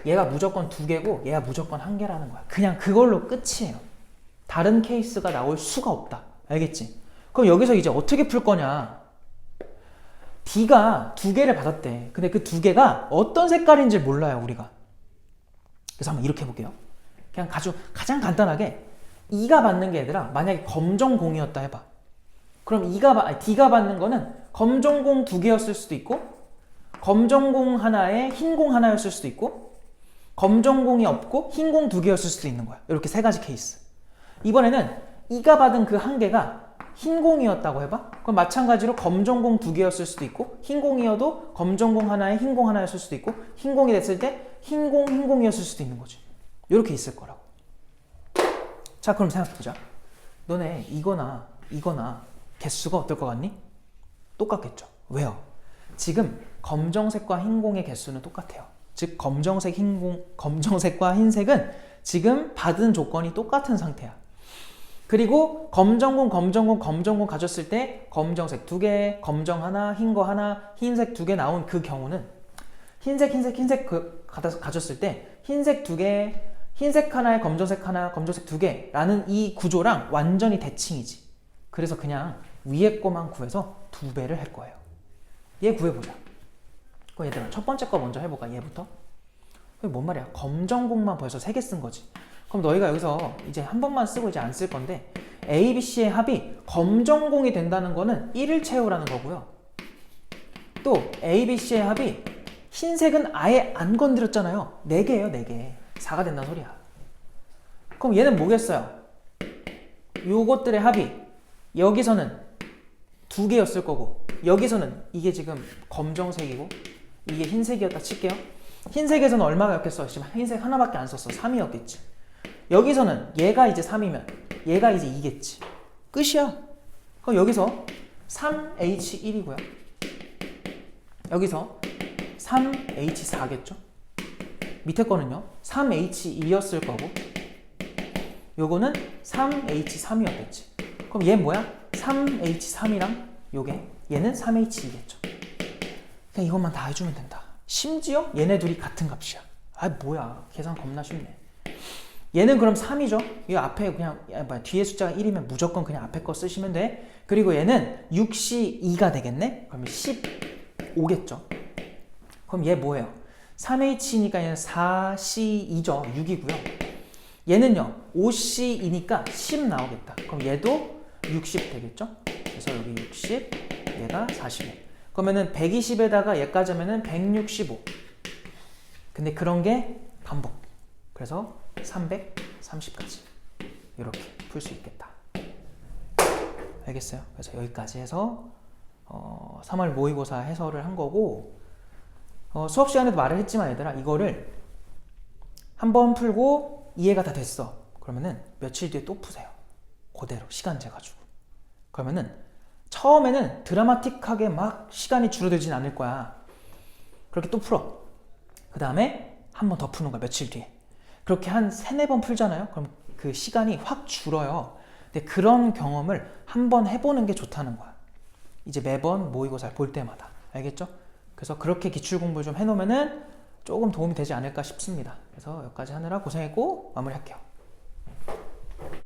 얘가 무조건 2개고 얘가 무조건 1개라는 거야. 그냥 그걸로 끝이에요. 다른 케이스가 나올 수가 없다. 알겠지? 그럼 여기서 이제 어떻게 풀 거냐? D가 2개를 받았대. 근데 그 2개가 어떤 색깔인지 몰라요, 우리가. 그래서 한번 이렇게 해볼게요. 그냥 가장 간단하게 E가 받는 게 얘들아, 만약에 검정공이었다 해봐. 그럼 D가 받는 거는 검정공 2개였을 수도 있고, 검정공 하나에 흰공 하나였을 수도 있고, 검정공이 없고 흰공 2개였을 수도 있는 거야. 이렇게 3가지 케이스. 이번에는 E가 받은 그 1개가 흰공이었다고 해봐. 그럼 마찬가지로 검정공 2개였을 수도 있고 흰공이어도 검정공 하나에 흰공 하나였을 수도 있고 흰공이 됐을 때 흰공이었을 수도 있는 거지. 이렇게 있을 거라고. 자, 그럼 생각해보자. 너네 이거나 개수가 어떨 것 같니? 똑같겠죠. 왜요? 지금 검정색과 흰공의 개수는 똑같아요. 즉 검정색과 흰색은 지금 받은 조건이 똑같은 상태야. 그리고 검정공 가졌을 때 검정색 2개, 검정 하나, 흰 거 하나, 흰색 2개 나온 그 경우는 흰색 가졌을 때 흰색 2개, 흰색 하나에 검정색 하나, 검정색 2개라는 이 구조랑 완전히 대칭이지. 그래서 그냥 위에 거만 구해서 2배를 할 거예요. 얘 구해보자. 그럼 얘들아 첫 번째 거 먼저 해볼까? 얘부터. 뭔 말이야? 검정공만 벌써 3개 쓴 거지. 그럼 너희가 여기서 이제 한 번만 쓰고 이제 안 쓸 건데 A, B, C의 합이 검정공이 된다는 거는 1을 채우라는 거고요. 또 A, B, C의 합이 흰색은 아예 안 건드렸잖아요. 4개예요, 4개. 4가 된다는 소리야. 그럼 얘는 뭐겠어요? 요것들의 합이 여기서는 2개였을 거고 여기서는 이게 지금 검정색이고 이게 흰색이었다 칠게요. 흰색에서는 얼마였겠어? 지금 흰색 하나밖에 안 썼어. 3이었겠지. 여기서는 얘가 이제 3이면 얘가 이제 2겠지. 끝이야. 그럼 여기서 3H1이고요. 여기서 3H4겠죠? 밑에 거는요 3H2였을 거고 요거는 3H3이었겠지. 그럼 얘 뭐야? 3H3이랑 요게 얘는 3H2겠죠. 그냥 이것만 다 해주면 된다. 심지어 얘네 둘이 같은 값이야. 아 뭐야 계산 겁나 쉽네. 얘는 그럼 3이죠. 이 앞에 그냥 뒤에 숫자가 1이면 무조건 그냥 앞에 거 쓰시면 돼. 그리고 얘는 6C2가 되겠네. 그러면 15겠죠. 그럼 얘 뭐예요? 3H니까 얘는 4C2죠. 6이고요. 얘는요 5C2니까 10 나오겠다. 그럼 얘도 60 되겠죠. 그래서 여기 60, 얘가 45. 그러면은 120에다가 얘까지 하면은 165. 근데 그런 게 반복. 그래서 330까지 이렇게 풀 수 있겠다. 알겠어요? 그래서 여기까지 해서 3월 모의고사 해설을 한 거고 수업 시간에도 말을 했지만 얘들아 이거를 한번 풀고 이해가 다 됐어. 그러면은 며칠 뒤에 또 푸세요. 그대로 시간 재가지고. 그러면은 처음에는 드라마틱하게 막 시간이 줄어들진 않을 거야. 그렇게 또 풀어. 그 다음에 한 번 더 푸는 거야. 며칠 뒤에. 그렇게 한 3-4번 풀잖아요. 그럼 그 시간이 확 줄어요. 근데 그런 경험을 한번 해보는 게 좋다는 거야. 이제 매번 모의고사를 볼 때마다. 알겠죠? 그래서 그렇게 기출공부를 좀 해놓으면은 조금 도움이 되지 않을까 싶습니다. 그래서 여기까지 하느라 고생했고 마무리할게요.